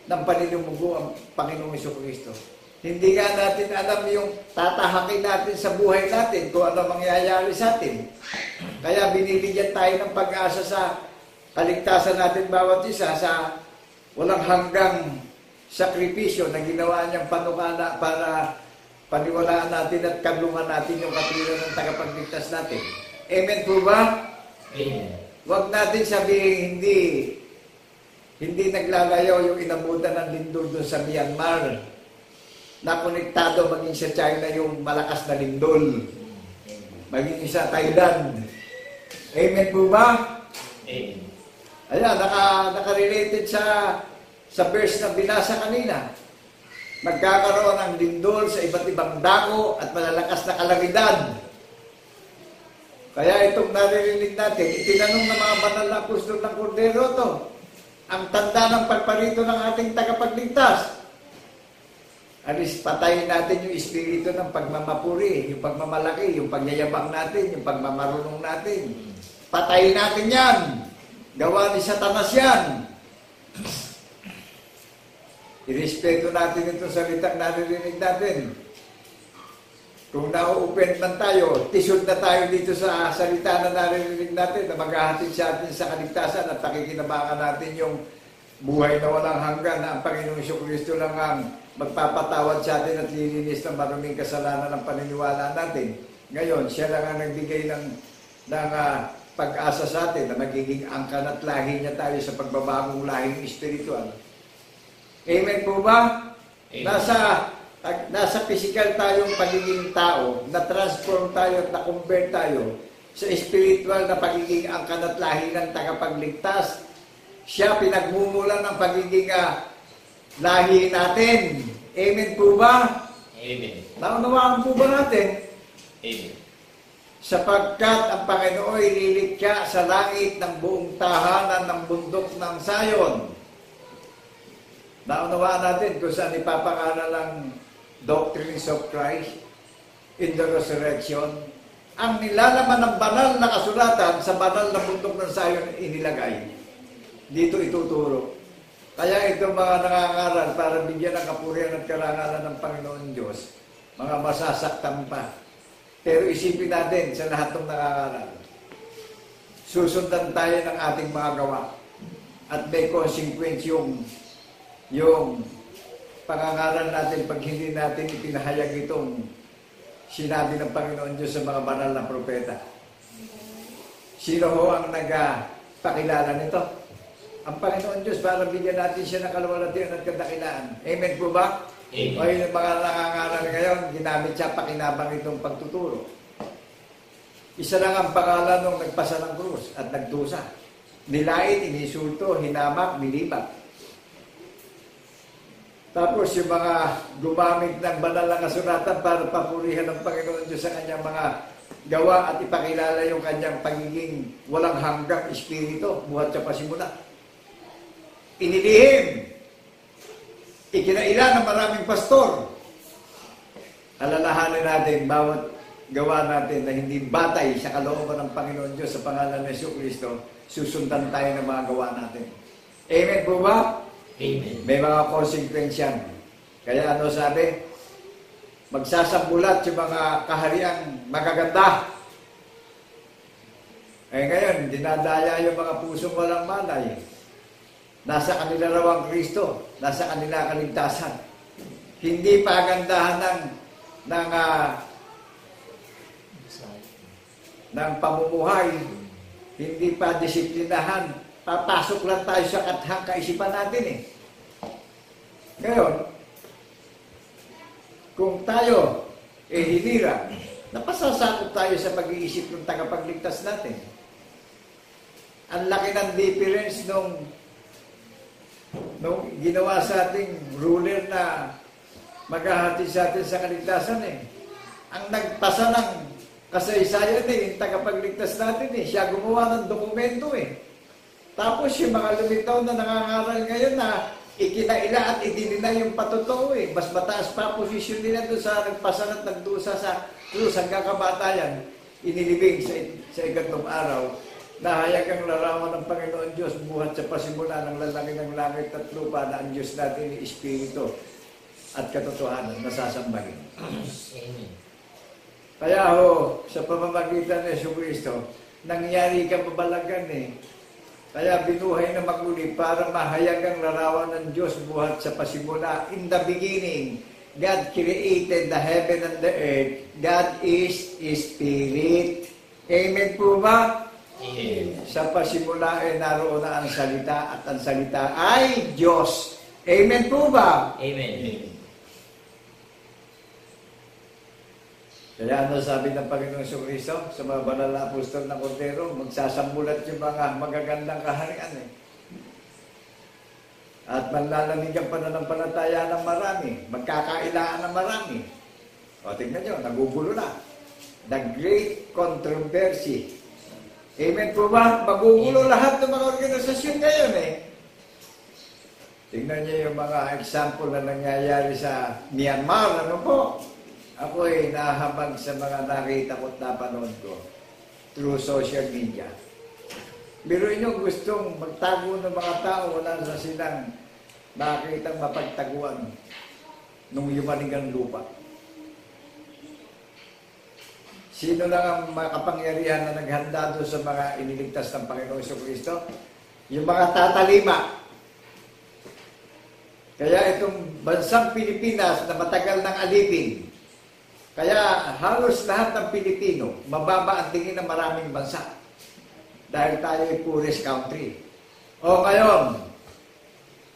ng paninimugo ang Panginoong Jesucristo. Hindi nga natin alam yung tatahakin natin sa buhay natin kung ano mangyayari sa atin. Kaya binibigyan tayo ng pag-asa sa kaligtasan natin bawat isa sa walang hanggang sakripisyo na ginawa niyang panukala para paniwalaan natin at kanlungan natin yung katwiran ng tagapagligtas natin. Amen po ba? Amen. Huwag natin sabihin hindi naglalayaw yung inabutan ng lindol doon sa Myanmar na konektado maging sa China yung malakas na lindol. Maging sa Thailand. Amen po ba? Amen. Ayan, nakarelated sa verse na binasa kanina. Magkakaroon ng lindol sa iba't ibang dako at malalakas na kalamidad. Kaya itong naririnig natin, itinanong ng mga banal na apostol ng Kordero to. Ang tanda ng pagparito ng ating tagapagligtas. Alis, patayin natin yung espiritu ng pagmamapuri, yung pagmamalaki, yung pagyayabang natin, yung pagmamarunong natin. Patayin natin yan. Gawa ni Satanas yan. Irespeto natin itong salitang naririnig natin. Kung na-open man tayo, tisod na tayo dito sa salita na naririnig natin na maghahatid sa atin sa kaligtasan at pakikinabangan natin yung buhay na walang hanggan na ang Panginoong Jesucristo lang ang magpapatawad sa atin at lilinis ng maruming kasalanan ng paniniwala natin. Ngayon, siya lang ang nagbigay ng pag-asa sa atin na magiging angkan at lahi niya tayo sa pagbabagong lahing espiritual. Amen po ba? Amen. Nasa physical tayong pagiging tao, na-transform tayo at na-convert tayo sa spiritual na pagiging angkan at lahi ng tagapagligtas. Siya pinagmumulan ng pagiging lahi natin. Amen po ba? Amen. Naunawaan po ba natin? Amen. Sapagkat ang Panginoon ay lilikha sa langit ng buong tahanan ng bundok ng Sayon. Naunawaan natin kung saan ipapangaral ang doctrines of Christ in the resurrection. Ang nilalaman ng banal na kasulatan sa banal na bundok ng Sayon inilagay. Dito ituturo. Kaya itong mga nangangaral para bigyan ng kapurihan at karangalan ng Panginoon Diyos, mga masasaktan pa. Pero isipin natin sa lahat ng nangangaral, susundan tayo ng ating mga gawa. at may consequence yung pangangaral natin pag hindi natin ipinahayag itong sinabi ng Panginoon Diyos sa mga banal na propeta. Sino ho ang nagpakilala nito? Ang Panginoon Diyos para bigyan natin siya ng kaluwalhatian at kadakilaan. Amen po ba? Amen. O yung mga nangangaral ngayon, ginamit siya pakinabang itong pagtuturo. Isa lang ang pangalan nung nagpasa ng krus at nagdusa. Nilait, inisulto, hinamak, nilibak. Tapos yung mga gumamit ng banal na kasulatan para papurihan ng Panginoon Diyos sa kanyang mga gawa at ipakilala yung kanyang pagiging walang hanggang espiritu buhat sa pasimula. Inilihim, ikinaila ng maraming pastor. Alalahanin natin bawat gawa natin na hindi batay sa kalooban ng Panginoon Diyos sa pangalan ng Jesucristo, susundan tayo ng mga gawa natin. Amen po ba? Amen. May mga consequence yan. Kaya ano sabi? Magsasambulat yung mga kahariang magaganda. Eh ngayon, dinadaya yung mga pusong walang malay. Nasa kanila raw ang Kristo. Nasa kanila kaligtasan. Hindi pa agandahan ng pamumuhay. Hindi pa disiplinahan. Papasok lang tayo sa kathang kaisipan natin eh. Ngayon, kung tayo hinira, napasasakop tayo sa pag-iisip ng tagapagligtas natin. Ang laki ng difference nung ginawa sa ating ruler na maghahati sa atin sa kaligtasan eh. Ang nagpasa ng kasaysayan eh, yung tagapagligtas natin eh. Siya gumawa ng dokumento eh. Tapos yung mga lumitaw na nangangaral ngayon na ikinaila at idinila yung patotoo eh. Mas mataas pa posisyon nila doon sa nagpasa at nagdusa sa krus hanggang kamatayan. Inilibing sa ikatlong araw na hayag ang larawan ng Panginoon Diyos buhat sa pasimula ng lalaki ng langit at lupa na ang Diyos natin ni Espiritu at katotohanan na sasambahin. Amen. Kaya ho, sa pamamagitan ng Jesucristo, nangyari kababalagan eh. Kaya binuhay na maguli para mahayag ang larawan ng Diyos buhat sa pasimula. In the beginning, God created the heaven and the earth. God is Spirit. Amen po ba? Amen. Sa pasimula ay naroon na ang salita at ang salita ay Diyos. Amen po ba? Amen. Kaya ano sabi ng Panginoong Jesucristo sa mga banal na apostol ng Cordero, magsasambulat yung mga magagandang kaharian eh. At manlalamig ang pananampalataya ng marami, magkakailangan ng marami. O tingnan nyo, nagugulo na. The Great Controversy. Amen po ba? Magugulo lahat ng mga organisasyon ngayon eh. Tingnan nyo yung mga example na nangyayari sa Myanmar, ano po? Ako ay nahabag sa mga nakita ko at napanood ko through social media. Biruin nyo gustong magtago ng mga tao, wala na silang makikitang mapagtaguan nung yumaningang lupa. Sino lang ang makapangyarihan na naghanda doon sa mga iniligtas ng Panginoong Jesucristo? Yung mga tatalima. Kaya itong bansang Pilipinas na matagal ng alipin, kaya halos lahat ng Pilipino, mababa ang tingin ng maraming bansa. Dahil tayo ay poorest country. O ngayon,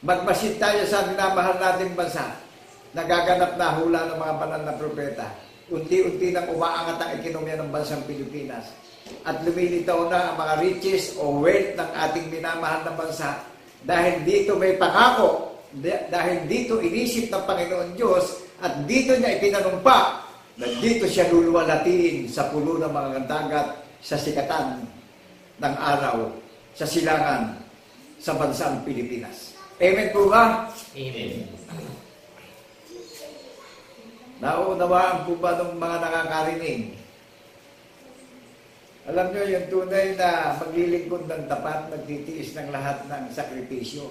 magmasid tayo sa minamahal nating bansa. Nagaganap na hula ng mga banal na propeta. Unti-unti nang umaangat ang ekonomiya ng bansang Pilipinas. At lumilitaw na ang mga riches o wealth ng ating minamahal na bansa. Dahil dito may pangako. Dahil dito inisip ng Panginoon Diyos at dito niya ipinanumpa na dito siya luluwalatiin sa pulo ng mga dagat, sa sikatan ng araw, sa silangan, sa bansang Pilipinas. Amen po ba? Amen. Naunawaan po ba ng mga nakakarinig? Alam nyo, yung tunay na maglilingkod ng tapat, nagtitiis ng lahat ng sakripisyo.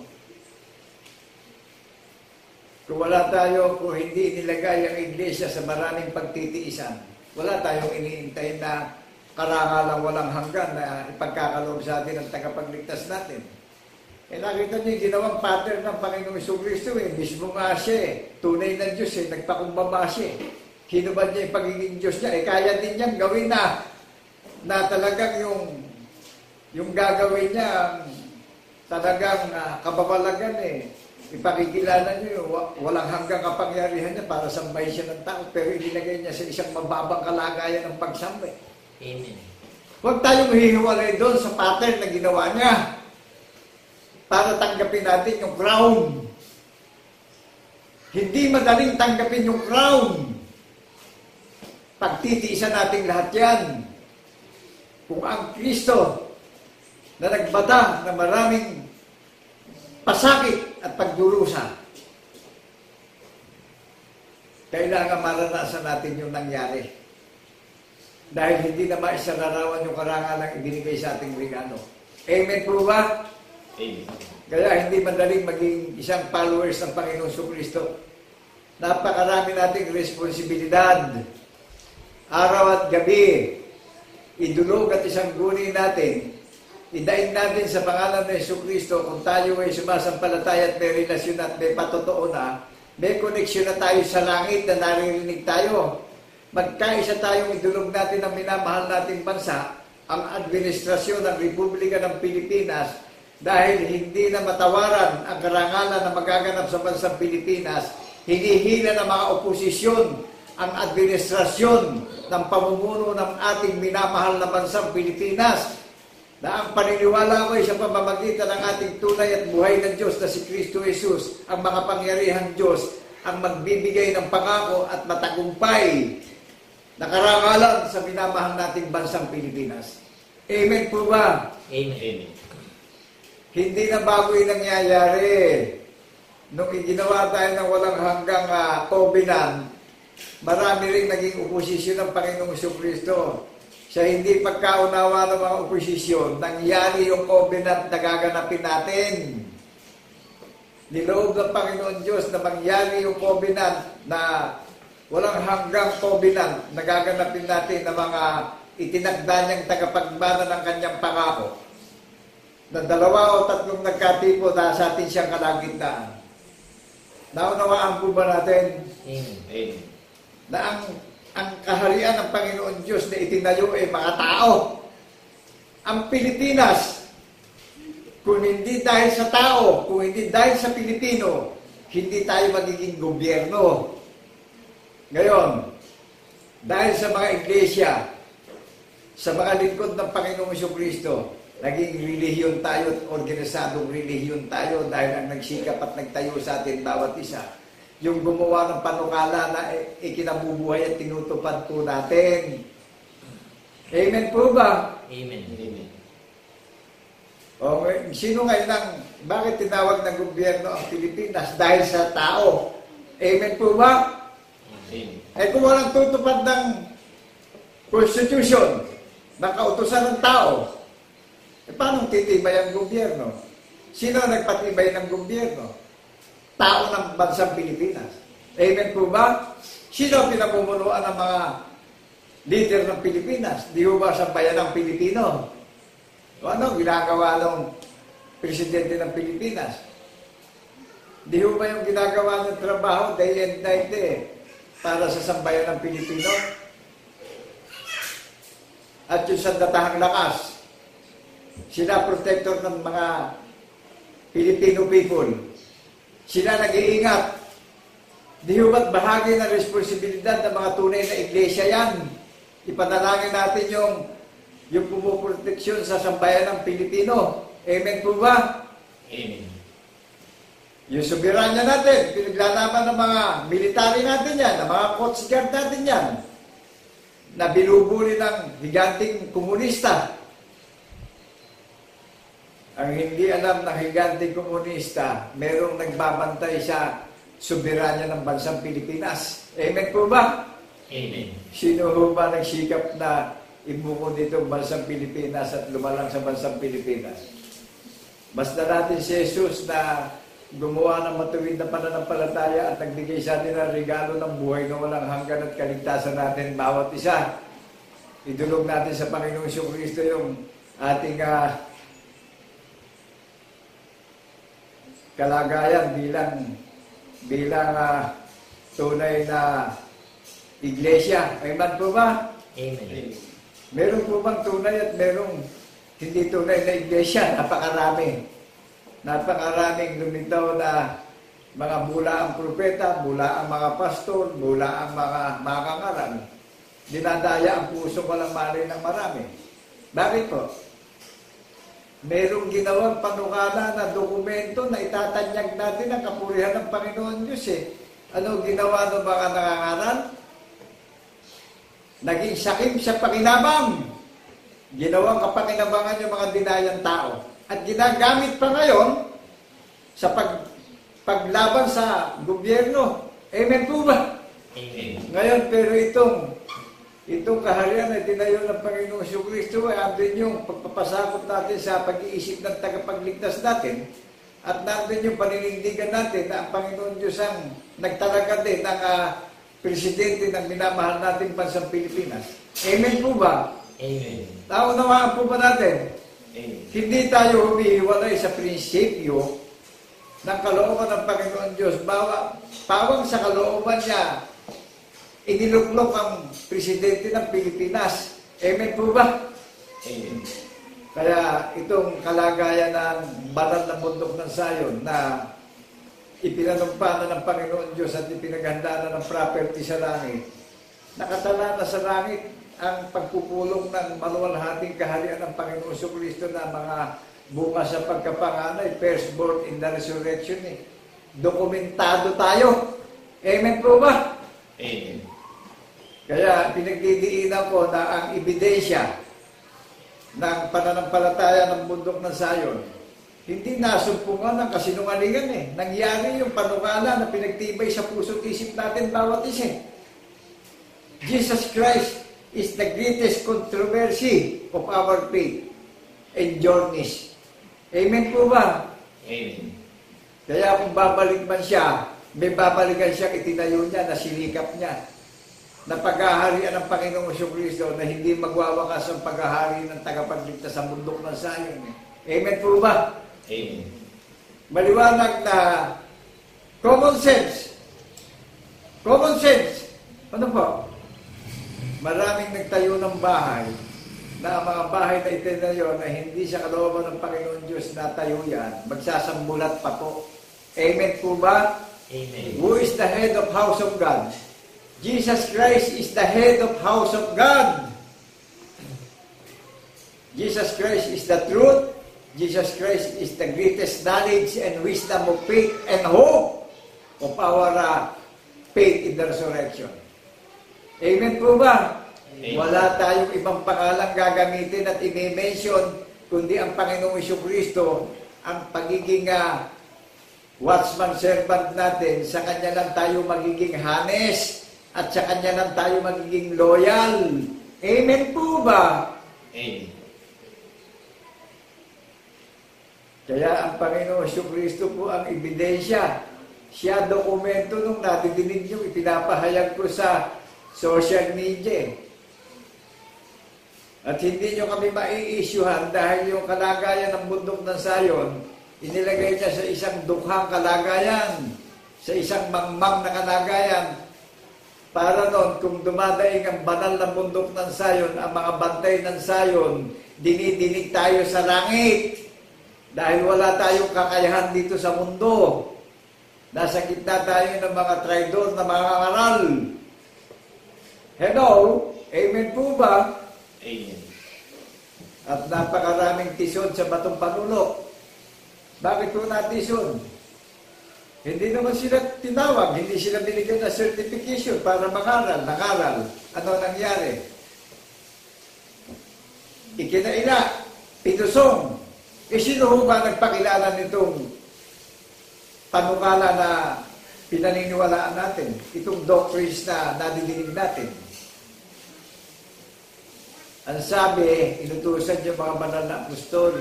Kung wala tayo, kung hindi nilagay ang iglesia sa maraming pagtitiisan, wala tayong iniintay na karangalang walang hanggan na ipagkakaloob sa atin ang tagapagligtas natin. Nakita niyo yung ginawang pattern ng Panginoong Jesucristo mismo nga siya tunay na Diyos nagpakumbaba siya Hinubad niya yung pagiging Diyos niya. Kaya din niyang gawin na talagang yung gagawin niya talagang kababalagan Ipakikilala niyo walang hanggang kapangyarihan niya para sambahin siya ng tao. Pero ilagay niya sa isang mababang kalagayan ng pagsambay. Amen. Huwag tayong hihiwalay doon sa pattern na ginawa niya para tanggapin natin yung crown. Hindi madaling tanggapin yung crown. Pagtitiisan natin lahat yan. Kung ang Kristo na nagbata na maraming pasakit at pagdurusa, kailangan maranasan natin yung nangyari. Dahil hindi na maisararawan yung karangalang ibinigay sa ating regalo. Amen po ba? Amen. Kaya hindi madaling maging isang followers ng Panginoong Jesucristo. Napakarami nating responsibilidad. Araw at gabi, idulog at isang guni natin. Idaig natin sa pangalan ng Jesucristo kung tayo ay sumasampalataya at may relasyon at may patotoo na, may koneksyon na tayo sa langit na naririnig tayo. Magkaisa tayong idulog natin ang minamahal nating bansa, ang administrasyon ng Republika ng Pilipinas, dahil hindi na matawaran ang karangalan na magaganap sa bansang Pilipinas, hinihila ng mga oposisyon ang administrasyon ng pamumuno ng ating minamahal na bansang Pilipinas, na ang paniniwala ko ay sa pamamagitan ng ating tunay at buhay na Diyos na si Kristo Jesus, ang makapangyarihang Diyos, ang magbibigay ng pangako at matagumpay na karangalan sa minamahal nating bansang Pilipinas. Amen po ba? Amen. Amen. Hindi na bago yung nangyayari. Nung iginawa tayo ng walang hanggang covenant, marami rin naging oposisyon ng Panginoong Jesucristo. Sa hindi pagkaunawa ng mga oposisyon, nangyari yung covenant na gaganapin natin. Niloob ng Panginoon Diyos na mangyari yung covenant na walang hanggang covenant na gaganapin natin na mga itinagda niyang tagapagmana ng kanyang pangako. Na 2 o 3 nagkatipo na sa atin siyang kalagitnaan. Naunawaan po ba natin? Amen. Amen. Na ang kaharian ng Panginoon Diyos na itinayo ay mga tao. Ang Pilipinas, kung hindi dahil sa tao, kung hindi dahil sa Pilipino, hindi tayo magiging gobyerno. Ngayon, dahil sa mga iglesia, sa mga lingkod ng Panginoong Jesucristo, naging relihiyon tayo at organisadong relihiyon tayo dahil ang nagsikap at nagtayo sa atin bawat isa. Yung gumawa ng panukala na ikinabubuhay at tinutupad po natin. Amen po ba? Amen. Amen. O, sino ngayon bakit tinawag ng gobyerno ang Pilipinas? Dahil sa tao. Amen po ba? Amen. Kung walang tutupad ng Constitution, ng kautusan ng tao, paano titibay ang gobyerno? Sino nagpatibay ng gobyerno? Tao ng bansang Pilipinas. Amen po ba? Sino ang pinamumunuan ng mga leader ng Pilipinas? Di ba sa bayan ng Pilipino? O ano ginagawa ng presidente ng Pilipinas? Di ba yung ginagawa ng trabaho day and night para sa sambayan ng Pilipino? At yung sandatahang lakas, sila protector ng mga Filipino people. Sila nag-iingat. Di ba't bahagi ng responsibilidad ng mga tunay na iglesia yan? Ipanalangin natin yung pumuproteksyon sa sambayan ng Pilipino. Amen po ba? Amen. Yung soberanya natin, pinaglalaban ng mga military natin yan, ng mga Coast Guard natin yan, na binubuli ng higanting komunista. Ang hindi alam ng higanting komunista, merong nagbabantay sa soberanya ng bansang Pilipinas. Amen po ba? Amen. Sino ho ba nagsikap na ibuko dito ang bansang Pilipinas at lumalang sa bansang Pilipinas? Basta natin si Jesus na gumawa ng matuwid na pananampalataya at nagbigay sa atin ng regalo ng buhay na walang hanggan at kaligtasan natin bawat isa. Idulog natin sa Panginoong Jesucristo yung ating kalagayan bilang tunay na iglesia. Amen po ba? Amen. Meron po bang tunay at merong hindi tunay na iglesia? Napakaraming lumitaw na mga bulaang propeta, bulaang mga pastor, bulaang mga makangaral. Dinadaya ang puso walang malay ng marami. Bakit po? Merong ginawang panukala na dokumento na itatanyag natin ang kapurihan ng Panginoon Diyos eh. Ano ginawa ng mga nangangaral? Naging sakim sa pakinabang. Ginawang kapakinabangan yung mga dinayang tao. At ginagamit pa ngayon sa paglaban sa gobyerno. Amen po ba? Amen. Ngayon, pero itong kaharian ay tinayo ng Panginoong Jesucristo ay andun yung pagpapasakot natin sa pag-iisip ng tagapagligtas natin at nandun yung paninindigan natin na ang Panginoon Diyos ang nagtalaga din ng presidente ng minamahal nating bansang Pilipinas. Amen po ba? Amen. Naunawaan po ba natin? Amen. Hindi tayo humihiwalay sa prinsipyo ng kalooban ng Panginoon Diyos. Pawang sa kalooban niya, iniluklok ang presidente ng Pilipinas. Amen po ba? Amen. Kaya itong kalagayan ng banal na bundok ng Zion na ipinanumpa na ng Panginoon Diyos at ipinaghanda na ng property sa langit, nakatala na sa langit ang pagpupulong ng maluwalhating kaharian ng Panginoon Jesucristo na mga bunga sa pagkapanganay, firstborn in the resurrection. Dokumentado tayo. Amen po ba? Amen. Kaya pinagdidiinan ko na ang ebidensya ng pananampalataya ng bundok ng Zion, hindi nasumpungan ng kasinungalingan Nangyari yung panukala na pinagtibay sa puso't isip natin bawat isa. Jesus Christ is the greatest controversy of our faith and journeys. Amen po ba? Amen. Kaya kung babalik man siya, may babalikan siya itinayo niya na sinikap niya na paghaharian ng Panginoong Jesucristo na hindi magwawakas ang paghahari ng tagapagligtas sa bundok ng Zion. Amen po ba? Amen. Maliwanag na common sense. Common sense. Ano po? Maraming nagtayo ng bahay na ang mga bahay na itinayo na hindi sa kalooban ng Panginoon Diyos na tayo yan, magsasambulat pa po. Amen po ba? Amen. Who is the head of house of God? Jesus Christ is the head of house of God. Jesus Christ is the truth. Jesus Christ is the greatest knowledge and wisdom of faith and hope of our faith in the resurrection. Amen po ba? Amen. Wala tayong ibang pangalang gagamitin at i-mention kundi ang Panginoong Jesucristo, ang pagiging watchman servant natin. Sa Kanya lang tayo magiging hanes at sa Kanya lang tayo magiging loyal. Amen po ba? Amen. Kaya ang Panginoong Jesucristo po ang ebidensya. Siya dokumento nung nadidinig nyo, ipinapahayag ko sa social media. At hindi nyo kami mai-issuehan dahil yung kalagayan ng bundok ng Zion, inilagay niya sa isang dukhang kalagayan, sa isang mangmang na kalagayan. Para noon, kung dumadaing ang banal na bundok ng Zion, ang mga bantay ng Zion, dinidinig tayo sa langit. Dahil wala tayong kakayahan dito sa mundo. Nasa gitna tayo ng mga traidor na mga ngaral. Hello? Amen po ba? Amen. At napakaraming tison sa batong panulok. Bakit po natison? Hindi naman sila tinawag, hindi sila binigyan ng certification para mangaral. Ano nangyari? Ikinaila, pitusong. Sino ho ba nagpakilala nitong panukala na pinaniniwalaan natin? Itong doctrines na nadidinig natin. Ang sabi, inutusan yung mga banal na apostol,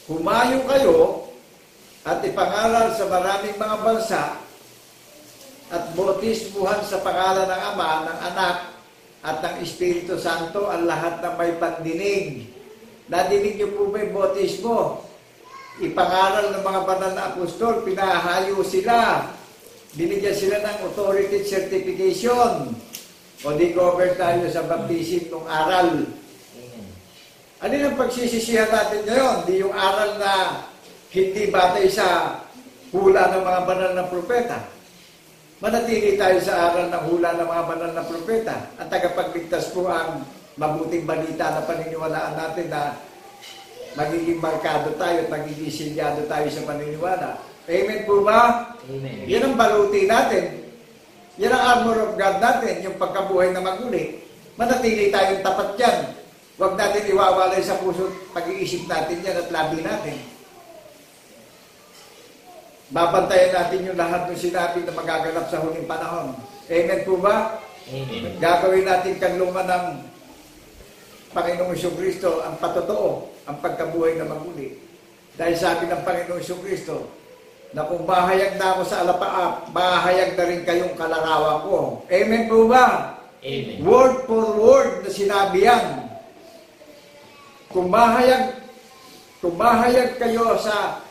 humayo kayo at ipangaral sa maraming mga bansa at bautismuhan sa pangalan ng Ama, ng Anak, at ng Espiritu Santo ang lahat ng may pandinig. Nadinig niyo po ba yung bautismo? ipangaral ng mga banal na apostol, pinahayo sila. Binigyan sila ng authority certification. O di cover tayo sa baptism ng aral. Amen. Ano yung pagsisisihan natin ngayon? Di yung aral na hindi batay sa hula ng mga banal na propeta. Manatili tayo sa aral ng hula ng mga banal na propeta. At tagapagligtas po ang mabuting balita na paniniwalaan natin na magiging markado tayo at magiging silyado tayo sa paniniwala. Amen po ba? Amen. Yan ang baluti natin. Yan ang armor of God natin, yung pagkabuhay na maguli. Manatili tayong tapat yan. Huwag natin iwawalay sa puso pag-iisip natin yan at labi natin. Babantayan natin yung lahat ng sinabi na magaganap sa huling panahon. Amen po ba? Amen. Gagawin natin kanlungan ng Panginoong Kristo ang patotoo, ang pagkabuhay na maguli. Dahil sabi ng Panginoong Kristo, na kung mahayag na ako sa alapaap, mahayag na rin kayong kalarawan ko. Amen po ba? Amen. Word for word na sinabi yan. Kung mahayag kayo sa,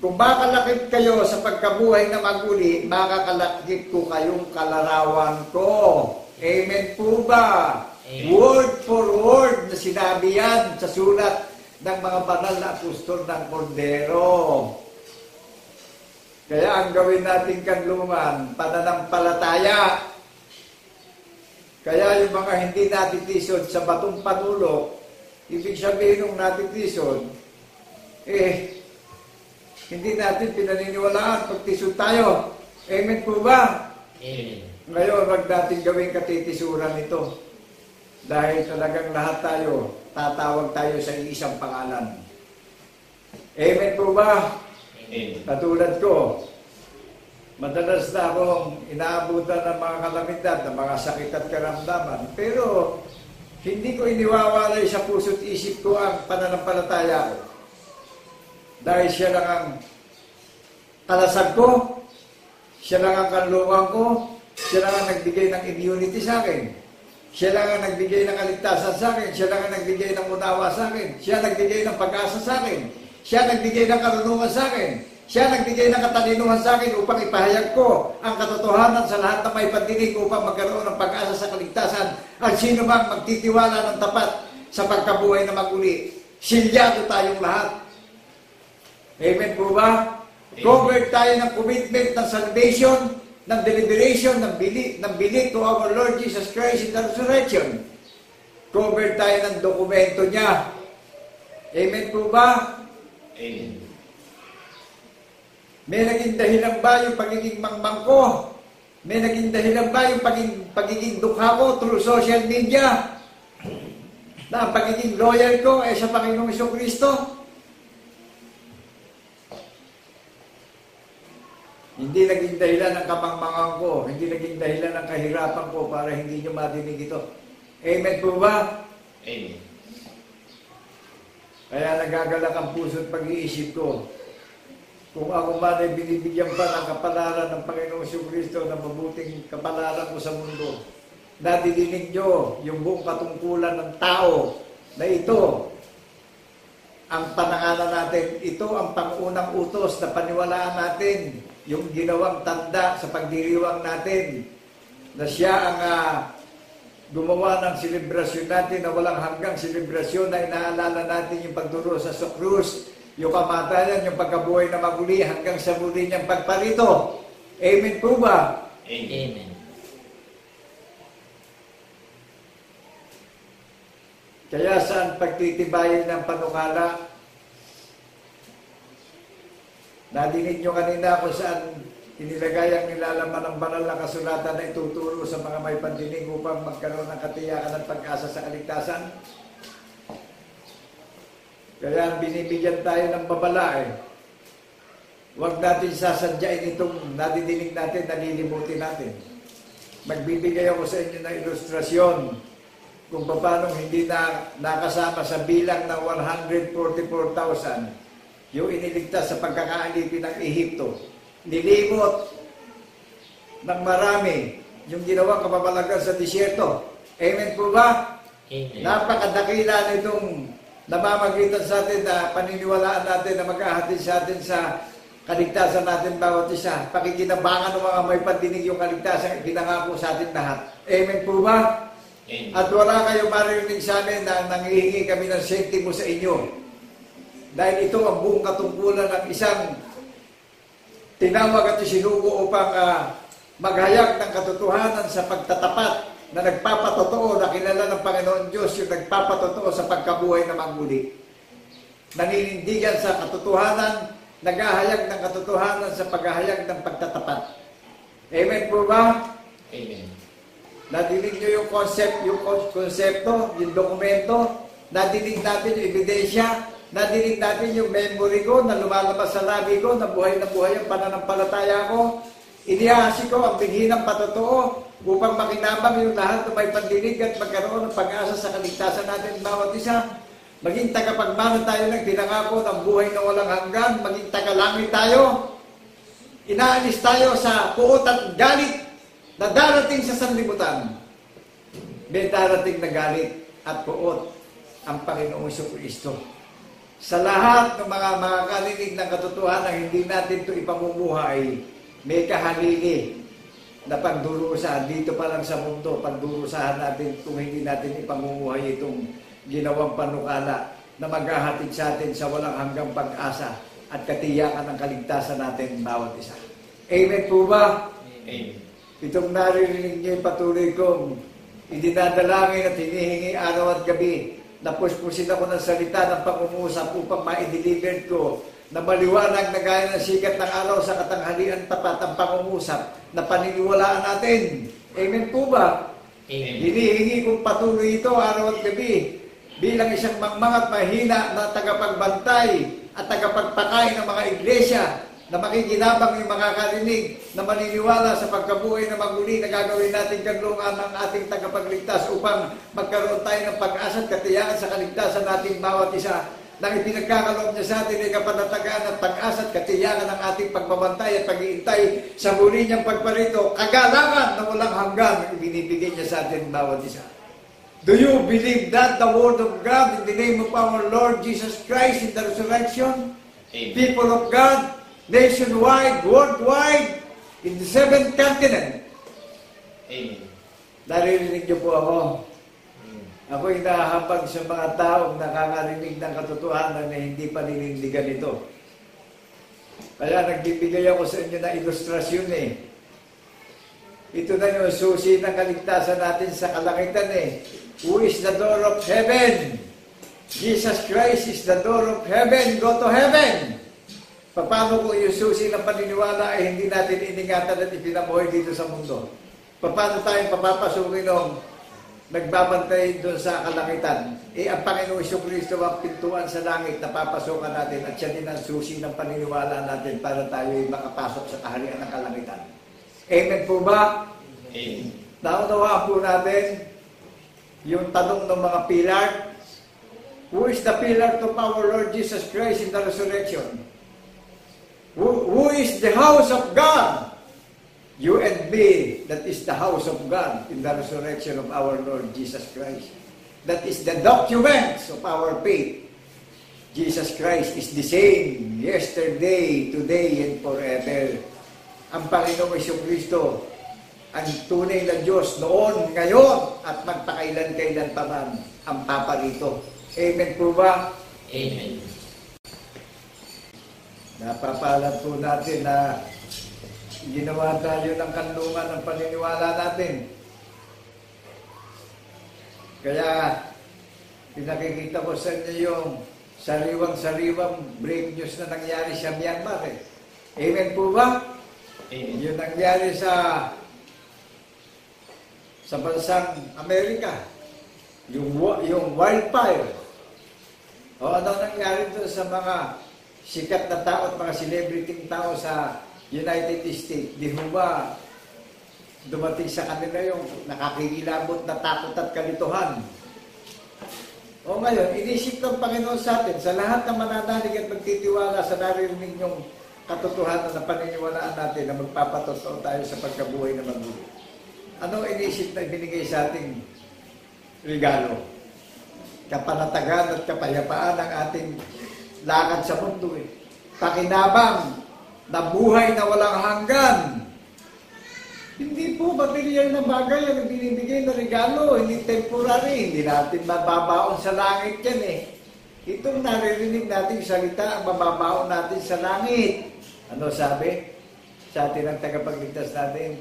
kung makalakip kayo sa pagkabuhay na maguli, makakalakip ko kayong kalarawan ko. Amen po ba? Amen. Word for word na sinabi yan sa sulat ng mga banal na apostol ng Kordero. Kaya ang gawin natin kanlungan, pananampalataya. Kaya yung mga hindi natitisod sa batong panulok, ibig sabihin ng natitisod, hindi natin pinaniniwalaan pagtisod tayo. Amen po ba? Amen. Ngayon, wag natin gawin katitisuran ito. Dahil talagang lahat tayo, tatawag tayo sa isang pangalan. Amen po ba? Amen. Katulad ko, madalas na akong inaabutan ng mga kalamidad, ng mga sakit at karamdaman. Pero, hindi ko iniwawalay sa puso't isip ko ang pananampalataya ko. Dahil siya lang ang kalasag ko, siya lang ang kanlungan ko, siya lang ang nagbigay ng immunity sa akin. Siya lang ang nagbigay ng kaligtasan sa akin. Siya lang ang nagbigay ng unawa sa akin. Siya nagbigay ng pag-asa sa akin. Siya nagbigay ng karunungan sa akin. Siya nagbigay ng katalinuhan sa akin upang ipahayag ko ang katotohanan sa lahat na may pandinig upang magkaroon ng pag-asa sa kaligtasan. At sino bang magtitiwala ng tapat sa pagkabuhay na maguli? Silyado tayong lahat. Amen po ba? Covered tayo ng commitment ng salvation, ng deliberation, ng belief to our Lord Jesus Christ in the resurrection. Covered tayo ng dokumento niya. Amen po ba? Amen. May naging dahilan ba yung pagiging mangmang ko? May naging dahilan ba yung pagiging dukha ko through social media? Na ang pagiging loyal ko ay sa Panginoong Kristo? Hindi naging dahilan ng kamangmangan ko, hindi naging dahilan ng kahirapan ko para hindi nyo madinig ito. Amen po ba? Amen. Kaya nagagalak ang puso at pag-iisip ko. Kung ako man ay binibigyan pa ng kapalaran ng Panginoong Kristo na mabuting kapalaran ko sa mundo, nadidinig nyo yung buong katungkulan ng tao na ito ang panangalan natin, ito ang pangunang utos na paniwalaan natin, yung ginawang tanda sa pagdiriwang natin, na siya ang gumawa ng selebrasyon natin na walang hanggang selebrasyon na inaalala natin yung pagduro sa krus, yung kamatayan, yung pagkabuhay na maguli hanggang sa muli niyang pagparito. Amen po ba? Amen. Kaya saan pagtitibayin ng panukala? Nadinig nyo kanina kung saan inilagay ang nilalaman ng banal na kasulatan na ituturo sa mga may pandinig upang magkaroon ng katiyakan at pag-asa sa kaligtasan. Kaya binibigyan tayo ng babala Huwag natin sasadyain itong nadidinig natin, nalilimutin natin. Magbibigay ako sa inyo ng ilustrasyon kung paano hindi na nakasama sa bilang ng 144,000 yung iniligtas sa pagkakaalipin ng Ehipto. Nilimot ng marami yung ginawang kapapalagan sa disyerto. Amen po ba? Amen. Napakadakila nitong namamagitan sa atin na paniniwalaan natin na mag-ahatid sa atin sa kaligtasan natin bawat isa. Pakikinabangan ng mga may pandinig yung kaligtasan ginangako sa atin lahat. Amen po ba? Amen. At wala kayo maririnig sa amin na nangihingi kami ng sentimo sa inyo. Dahil ito ang buong katungkulan ng isang tinawag at isinugo upang maghayag ng katotohanan sa pagtatapat na nagpapatotoo na kilala ng Panginoon Diyos, yung nagpapatotoo sa pagkabuhay na magmuli. Naninindigan sa katotohanan, naghahayag ng katotohanan sa paghahayag ng pagtatapat. Amen po ba? Amen. Nadinig nyo yung konsepto, yung dokumento, nadinig natin yung ebidensya, nadinig natin yung memory ko na lumalabas sa labi ko, na buhay ang pananampalataya ko. Inihasi ko ang binhinang patotoo upang makinabang yung lahat na may pandinig at magkaroon ng pag-asa sa kaligtasan natin bawat isa. Maging tagapagmana tayo ng pinangako ng buhay na walang hanggan, maging tagalangit tayo. Inaalis tayo sa puot at galit na darating sa sanlibutan. May darating na galit at puot ang Panginoong Kristo. Sa lahat ng mga makakarinig ng katotohanan, hindi natin ito ipamumuhay, may kahalili na pagdurusahan dito pa lang sa mundo, pagdurusahan natin kung hindi natin ipamumuhay itong ginawang panukala na maghahatid sa atin sa walang hanggang pag-asa at katiyakan ng kaligtasan natin bawat isa. Amen po ba? Amen. Itong naririnig niyo patuloy kong idinadalangin at hinihingi araw at gabi na puspusin ako ng salita ng pag-umusap upang ma-deliver ko na maliwanag na gaya ng sikat ng araw sa katanghalian tapat ang pangungusap na paniniwalaan natin. Amen po ba? Amen. Hinihingi kong patuloy ito araw at gabi bilang isang mangmangat mahina na tagapagbantay at tagapagpakain ng mga iglesia na makikinabang yung makakarinig na maniniwala sa pagkabuhay na maguli na gagawin natin kanlungan ng ating tagapagligtas upang magkaroon tayo ng pag-asa at katiyakan sa kaligtasan natin bawat isa. Nang ipinagkakaloob niya sa atin ay kapanatagaan at pag-asa at katiyakan ng ating pagbabantay at pag-iintay sa muli niyang pagparito, kagalangan na walang hanggan ibinibigay niya sa atin bawat isa. Do you believe that the Word of God in the name of our Lord Jesus Christ in the resurrection? Amen. People of God, nationwide, worldwide, in the 7th continent. Amen. Naririnig niyo po ako. Ako'y nahahambag sa mga taong nakakarinig ng katotohanan na hindi paninindigan ito. Kaya nagbibigay ako sa inyo na ilustrasyon eh. Ito na yung susi ng kaligtasan natin sa kalangitan eh. Who is the door of heaven? Jesus Christ is the door of heaven. Go to heaven. Paano kung yung susi ng paniniwala ay hindi natin iningatan at ipinabuhay dito sa mundo? Paano tayong papapasukin ng nagbabantay doon sa kalangitan? Ang Panginoong Kristo ang pintuan sa langit na papasokan natin at siya din ang susi ng paniniwala natin para tayo ay makapasok sa kaharian ng kalangitan. Amen po ba? Amen. Naunawaan po natin yung tanong ng mga pilar. Who is the pillar to our Lord Jesus Christ in the resurrection? Who is the house of God? You and me, that is the house of God in the resurrection of our Lord Jesus Christ. That is the documents of our faith. Jesus Christ is the same yesterday, today, and forever. Ang Panginoong Kristo, ang tunay na Diyos noon, ngayon, at magpakailan-kailan pa man ang paparito. Amen po ba? Amen. Napapalad po natin na ginawa tayo ng kanlungan ng paniniwala natin. Kaya, pinakikita ko sa inyo yung sariwang-sariwang break news na nangyari sa Myanmar. Amen po ba? Amen. Yung nangyari sa bansang Amerika. Yung wildfire. O ano nangyari doon sa mga sikat na tao at mga celebrity tao sa United States? Di ba dumating sa kanila yung nakakikilabot na takot at kalituhan? O ngayon, inisip ng Panginoon sa atin, sa lahat ng mananalig at magtitiwala sa naririnig yung katotohanan na paniniwalaan natin na magpapatotoo tayo sa pagkabuhay na magulo. Ano inisip na ibinigay sa ating regalo? kapanatagan at kapayapaan ang ating lakad sa mundo. Pakinabang na buhay na walang hanggan. Hindi po material na bagay ang binibigay na regalo, hindi temporary, hindi natin mababaon sa langit yan Itong naririnig nating salita ang mababaon natin sa langit. Ano sabi? Sa atin ang tagapagligtas natin,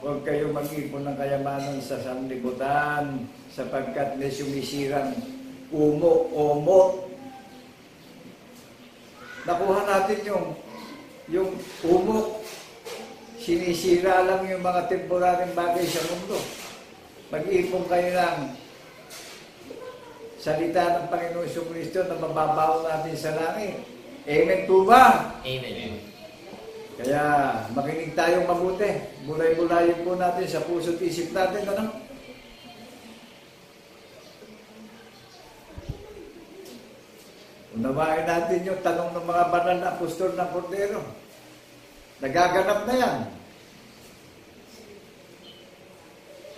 huwag kayong mag-ipon ng kayamanan sa sanlibutan sapagkat may sumisirang umot. Nakuha natin yung umot. Sinisira lang yung mga temporaryong bagay sa mundo. Mag-ipon kayo ng salita ng Panginoon Jesucristo na mababaon natin sa langit. Amen po ba? Amen. Kaya makinig tayong mabuti. Bulay-bulayin po natin sa puso't isip natin. Ano? Unawain natin yung tanong ng mga banal na apostol ng Kordero. Nagaganap na yan.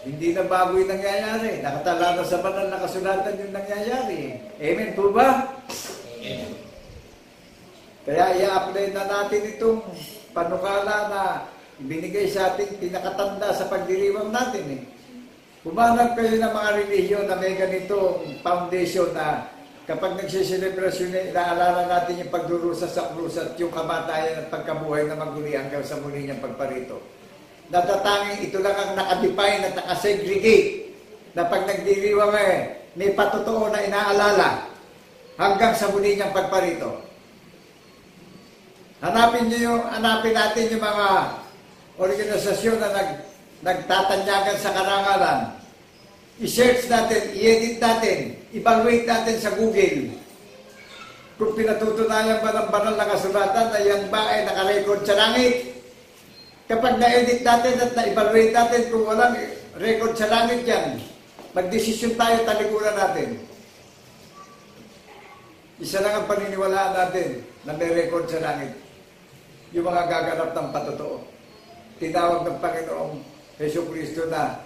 Hindi na bago yung nangyayari. Nakatala na sa banal na kasulatan yung nangyayari. Amen po ba? Amen. Kaya i-apply na natin itong panukala na binigay sa ating pinakatanda sa pagdiriwang natin. Humanap kayo ng mga relihiyon na may ganitong foundation na kapag nagsiselebrasyon, naalala natin yung pagdurusa sa krus at yung kamatayan at pagkabuhay na maguli hanggang sa muli niyang pagparito. Natatanging ito lang ang nakadefine at nakasegregate na pag nagdiriwang may patotoo na inaalala hanggang sa muli niyang pagparito. Hanapin natin yung mga organisasyon na nagtatanyagan sa karangalan. I-search natin, i-edit natin, evaluate natin sa Google. Kung pinatutunayan ba ng banal na kasulatan na yan ba ay nakarecord sa langit? Kapag na-edit natin at na-evaluate natin kung walang record sa langit yan, magdesisyon tayo, talikuran natin. Isa lang ang paniniwalaan natin na may record sa langit. Yung mga gaganap ng patotoo. Tinawag ng Panginoong Jesucristo na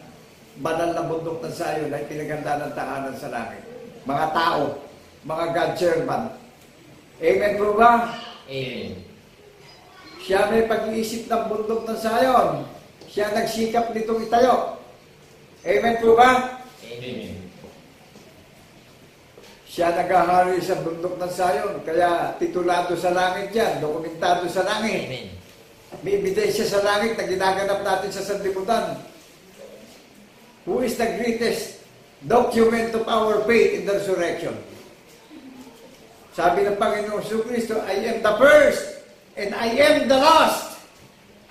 banal na bundok ng Sayon ay pinaganda ng tahanan sa langit. Mga tao, mga God servant. Amen po ba? Amen. Siya may pag-iisip ng bundok ng Sayon. Siya nagsikap nitong itayo. Amen po ba? Amen. Siya naghahari sa bundok ng Sayon. Kaya titulado sa langit yan, dokumentado sa langit. Amen. May ebidensya sa langit na ginaganap natin sa sanlibutan. Who is the greatest document of our faith in the resurrection? Sabi ng Panginoong Jesucristo, I am the first and I am the last.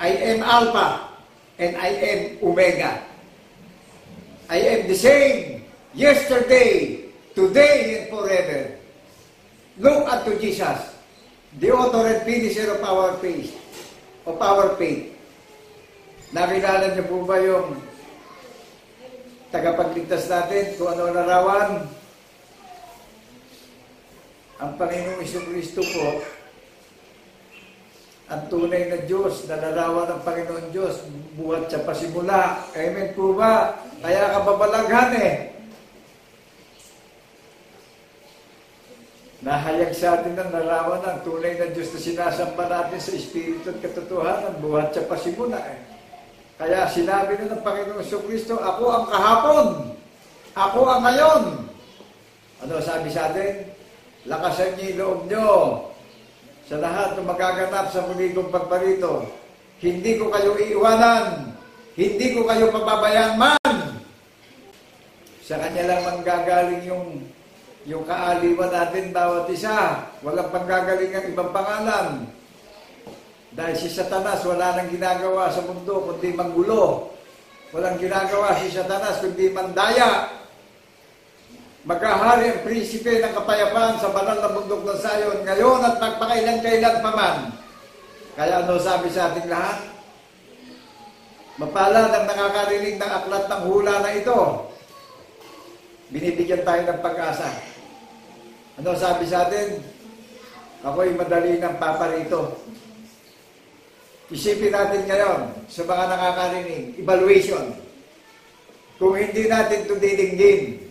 I am Alpha and I am Omega. I am the same yesterday, today, and forever. Look unto Jesus, the author and finisher of our faith. Nakilala niyo po ba yung tagapagligtas natin kung ano larawan? Ang Panginoong Jesucristo po, ang tunay na Diyos, na larawan ng Panginoon Diyos, buhat sa pasimula. Amen po ba? Kaya kababalaghan Nahayag sa atin ang larawan ng tunay na Diyos na sinasamba natin sa Espiritu at katotohanan, buhat sa pasimula Kaya sinabi na ng Panginoong Jesucristo, ako ang kahapon, ako ang ngayon. Ano sabi sa atin? Lakasan niyo yung loob niyo sa lahat ng magaganap sa muli kong pagparito. Hindi ko kayo iiwanan, hindi ko kayo pababayaan man. Sa Kanya lang manggagaling yung kaaliwan natin bawat isa. Walang panggagaling ang ibang pangalan. Dahil si Satanas wala nang ginagawa sa mundo kundi manggulo. Walang ginagawa si Satanas kundi mandaya. Maghahari ang prinsipe ng kapayapaan sa banal na bundok ng Sayon ngayon at magpakailan-kailan pa man. Kaya ano sabi sa ating lahat? Mapalad ang nakakarinig ng aklat ng hula na ito. Binibigyan tayo ng pag-asa. Ano sabi sa atin? Ako'y madali ng paparito. Isipin natin ngayon sa mga nakakarinig, evaluation. Kung hindi natin ito didinggin,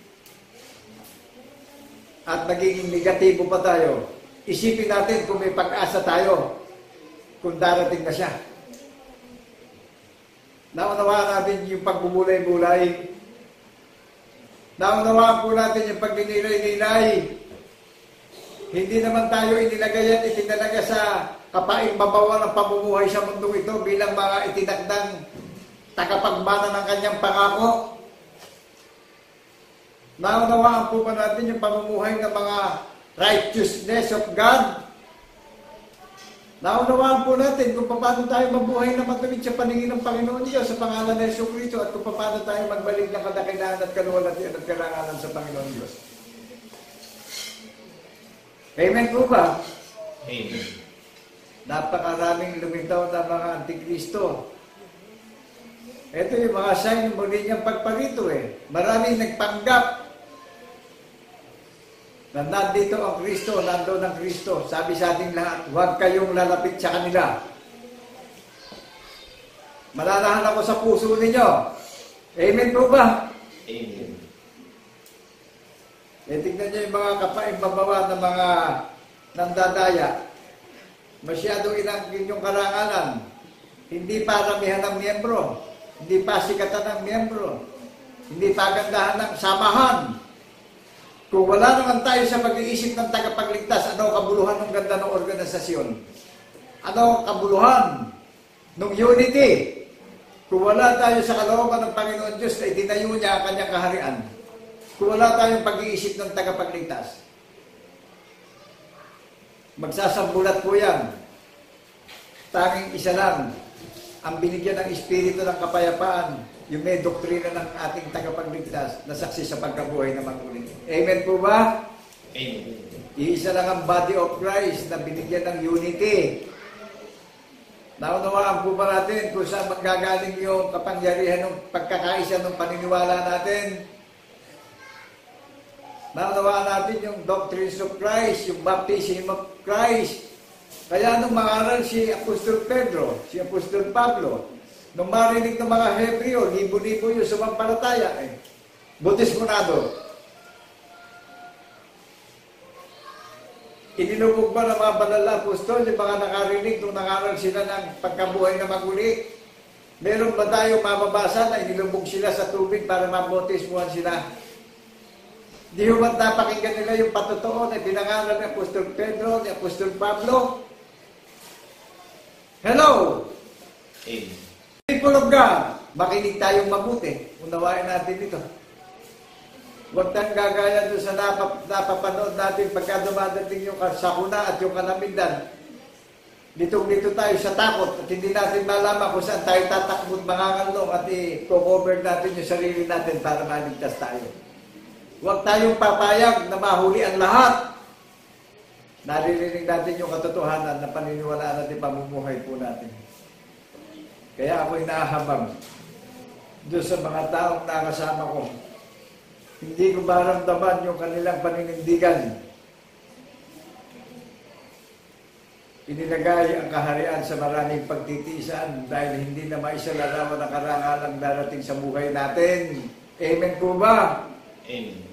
at naging negatibo pa tayo, isipin natin kung may pag-asa tayo kung darating na siya. Naunawaan natin yung pagbubulay-bulay. Naunawaan po natin yung pagninilay-nilay. Hindi naman tayo inilagay at itinalaga sa kapaing babawan ng pamumuhay sa mundong ito bilang mga itinakdang tagapagmana ng kanyang pangako. Naunawaan po ba natin yung pamumuhay ng mga righteousness of God? Naunawaan po natin kung paano tayo mabuhay na matuwid sa paningin ng Panginoon Diyos sa pangalan ng Jesucristo at kung paano tayo magbalik ng kadakilaan at kaluwalhatian at karangalan sa Panginoon Diyos. Amen po ba? Amen. Napakaraming lumitaw na mga antikristo. Ito yung mga sign ng muli niyang pagparito Maraming nagpanggap na nandito ang Kristo, nandoon ang Kristo. Sabi sa ating lahat, huwag kayong lalapit sa kanila. Mananahan ako sa puso ninyo. Amen po ba? Amen. Tingnan niyo yung mga kapaing babawa ng mga nandadaya. Masyadong inangkin yung karangalan. Hindi paramihan ng miyembro. Hindi pasikatan ng miyembro. Hindi pagandahan ng samahan. Kung wala naman tayo sa pag-iisip ng tagapagligtas, ano kabuluhan ng ganda ng organisasyon? Ano kabuluhan ng unity? Kung wala tayo sa kalooban ng Panginoon Diyos na itinayo niya ang kanyang kaharian, kung wala tayong pag-iisip ng tagapagligtas, magsasambulat po yan. Tanging isa lang ang binigyan ng Espiritu ng kapayapaan, yung may doktrina ng ating tagapagligtas na saksi sa pagkabuhay na maguli. Amen po ba? Amen. Iisa lang ang body of Christ na binigyan ng unity. Naunawaan po ba natin kung saan manggagaling yung kapangyarihan ng pagkakaisa ng paniniwala natin? Naunawaan natin yung doctrines of Christ, yung baptism of Christ. Kaya nung mangaral si Apostol Pedro, si Apostol Pablo, nung marinig ng mga Hebreo, libo-libo yung sumampalataya, bautismonado. Inilubog ba ng mga banal na apostol, yung mga nakarinig nung nangaral sila ng pagkabuhay na maguli? Meron ba tayo mababasa na inilubog sila sa tubig para mabautismuhan sila? Di ba napakinggan nila yung patotoo na pinangaral ni Apostol Pedro, ni Apostol Pablo? Hello! Amen. People of God, makinig tayong mabuti. Unawain natin ito. Huwag tayong gagaya doon sa napapanood natin pagka dumadating yung sakuna at yung kalamindan. Litong-lito tayo sa takot at hindi natin malaman kung saan tayo tatakbo at mangangalong at i-cover natin yung sarili natin para maligtas tayo. Huwag tayong papayag na mahuli ang lahat. Naririnig natin yung katotohanan na paniniwalaan natin pamumuhay po natin. Kaya ako'y nahahabag doon sa mga taong nakasama ko. Hindi ko maramdaman yung kanilang paninindigan. Inilagay ang kaharian sa maraming pagtitiisan dahil hindi na maisalarawan ang karangalang darating sa buhay natin. Amen po ba? Amen.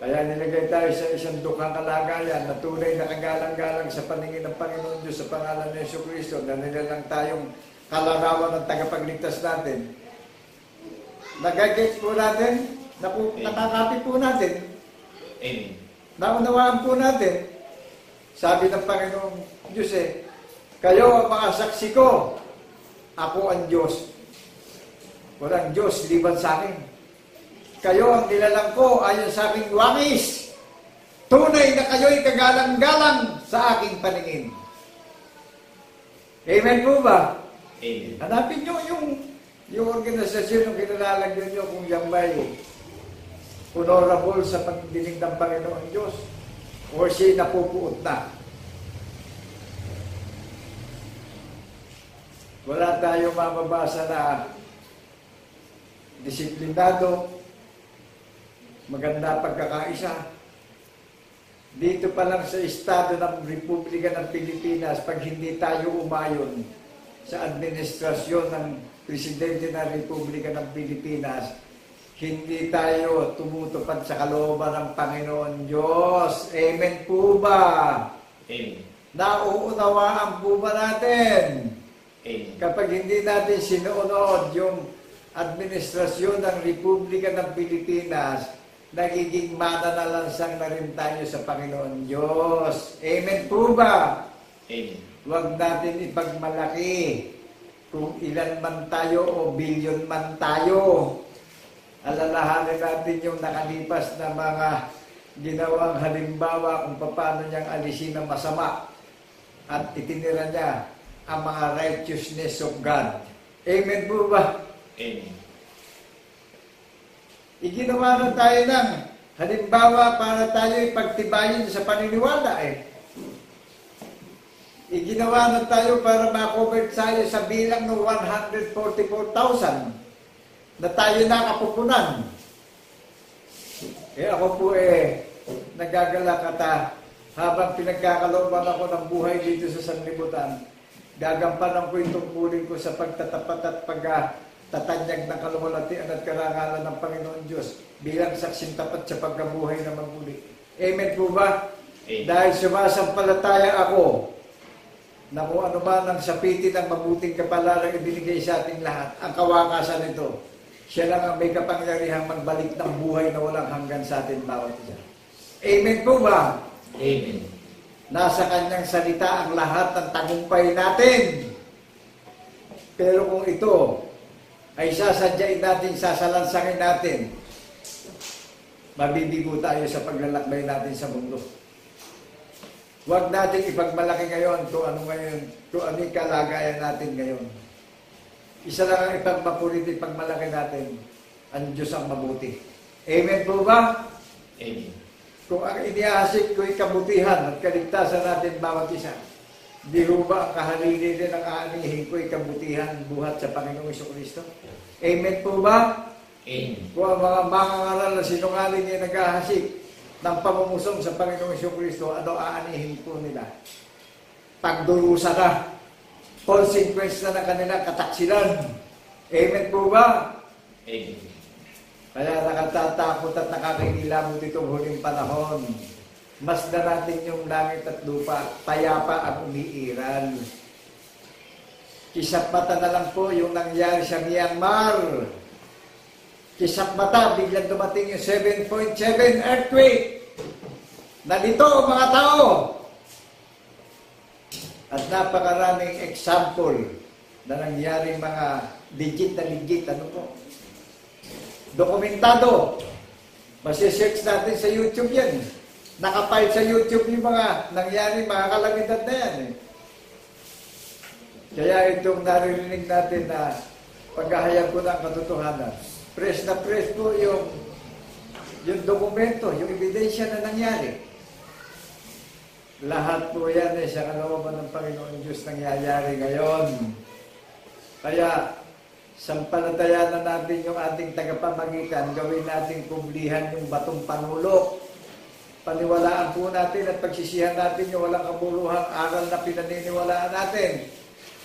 Kaya nilagay tayo sa isang dukhang kalagayan na tunay na kagalang-galang sa paningin ng Panginoon Diyos sa pangalan ng Jesucristo na nilalang tayong kalarawan ng tagapagligtas natin. Nagagets po natin, nakakapit po natin, Amen. naunawaan po natin. Sabi ng Panginoong Diyos kayo ang mga saksi ko, ako ang Diyos. Walang Diyos liban sa akin. Kayo ang nilalang ko ayon sa aking wangis. Tunay na kayo'y kagalang-galang sa aking paningin. Amen po ba? Amen. Hanapin nyo yung organisasyon yung kinalalagyan nyo kung yan may honorable sa pagdinig ng Panginoon Diyos o siya napupuot na. Wala tayong mababasa na disiplinado, maganda pagkakaisa. Dito pa lang sa estado ng Republika ng Pilipinas, pag hindi tayo umayon sa administrasyon ng Presidente ng Republika ng Pilipinas, hindi tayo tumutupad sa kalooban ng Panginoon Diyos. Amen po ba? Amen. Nauunawaan po ba natin? Amen. Kapag hindi natin sinuunod yung administrasyon ng Republika ng Pilipinas, nagiging mananalansang na rin tayo sa Panginoon Diyos. Amen po ba? Amen. Huwag natin ipagmalaki kung ilan man tayo o bilyon man tayo. Alalahanin natin yung nakalipas na mga ginawang halimbawa kung paano niyang alisin ang masama at itinira niya ang mga righteousness of God. Amen po ba? Amen. Iginawa na tayo ng halimbawa para tayo ipagtibayin sa paniniwala Iginawa na tayo para ma-cover tayo sa bilang ng 144,000 na tayo nakapupunan. Ako po nagagalak at habang pinagkakalooban ako ng buhay dito sa sanlibutan, gagampanan ko itong tungkulin ko sa pagtatapat at pagtatanyag ng kaluwalhatian at karangalan ng Panginoon Diyos bilang saksing tapat sa pagkabuhay na magmuli. Amen po ba? Amen. Dahil sumasampalataya ako na kung ano man ang sapiti ng mabuting kapalaran ibinigay sa ating lahat, ang kawakasan nito, siya lang ang may kapangyarihang magbalik ng buhay na walang hanggan sa atin bawat isa. Amen po ba? Amen. Nasa kanyang salita ang lahat ng tagumpay natin. Pero kung ito ay sasadyain natin, sasalansangin natin, mabibigo tayo sa paglalakbay natin sa mundo. Huwag natin ipagmalaki ngayon kung ano yung kalagayan natin ngayon. Isa lang ang ipagmapulit, ipagmalaki natin, ang Diyos ang mabuti. Amen po ba? Amen. Kung ang iniasik ko'y kabutihan at kaligtasan natin bawat isa, di ho ba ang kahalili din ang aanihin ko'y kabutihan buhat sa Panginoong Jesucristo? Amen po ba? Amen. Kung ang mga mangangaral na sinungaling ay naghahasik ng pamumusong sa Panginoong Jesucristo, ano aanihin po nila? Pagdurusa na. Consequence na ng kanilang kataksilan. Amen po ba? Amen. Kaya nakatatakot at nakakikilabot itong huling panahon. Masdan natin yung langit at lupa, payapa ang umiiral. Kisap mata na lang po yung nangyari sa Myanmar. Kisap mata, biglang dumating yung 7.7 earthquake. Nalito ang mga tao. At napakaraming example na nangyaring mga legit na legit. Ano po? Dokumentado. Masisearch natin sa YouTube yan. Nakapile sa YouTube yung mga nangyaring mga kalamidad na yan. Kaya itong naririnig natin na paghahayag ko ng katotohanan. Press na press po yung dokumento, yung ebidensya na nangyari. Lahat po yan sa kalooban ng Panginoon Diyos nangyayari ngayon. Kaya, sampalatayanan natin yung ating tagapamagitan, gawin natin kublihan yung batong panulok. Paniwalaan po natin at pagsisihan natin yung walang kabuluhang aral na pinaniniwalaan natin.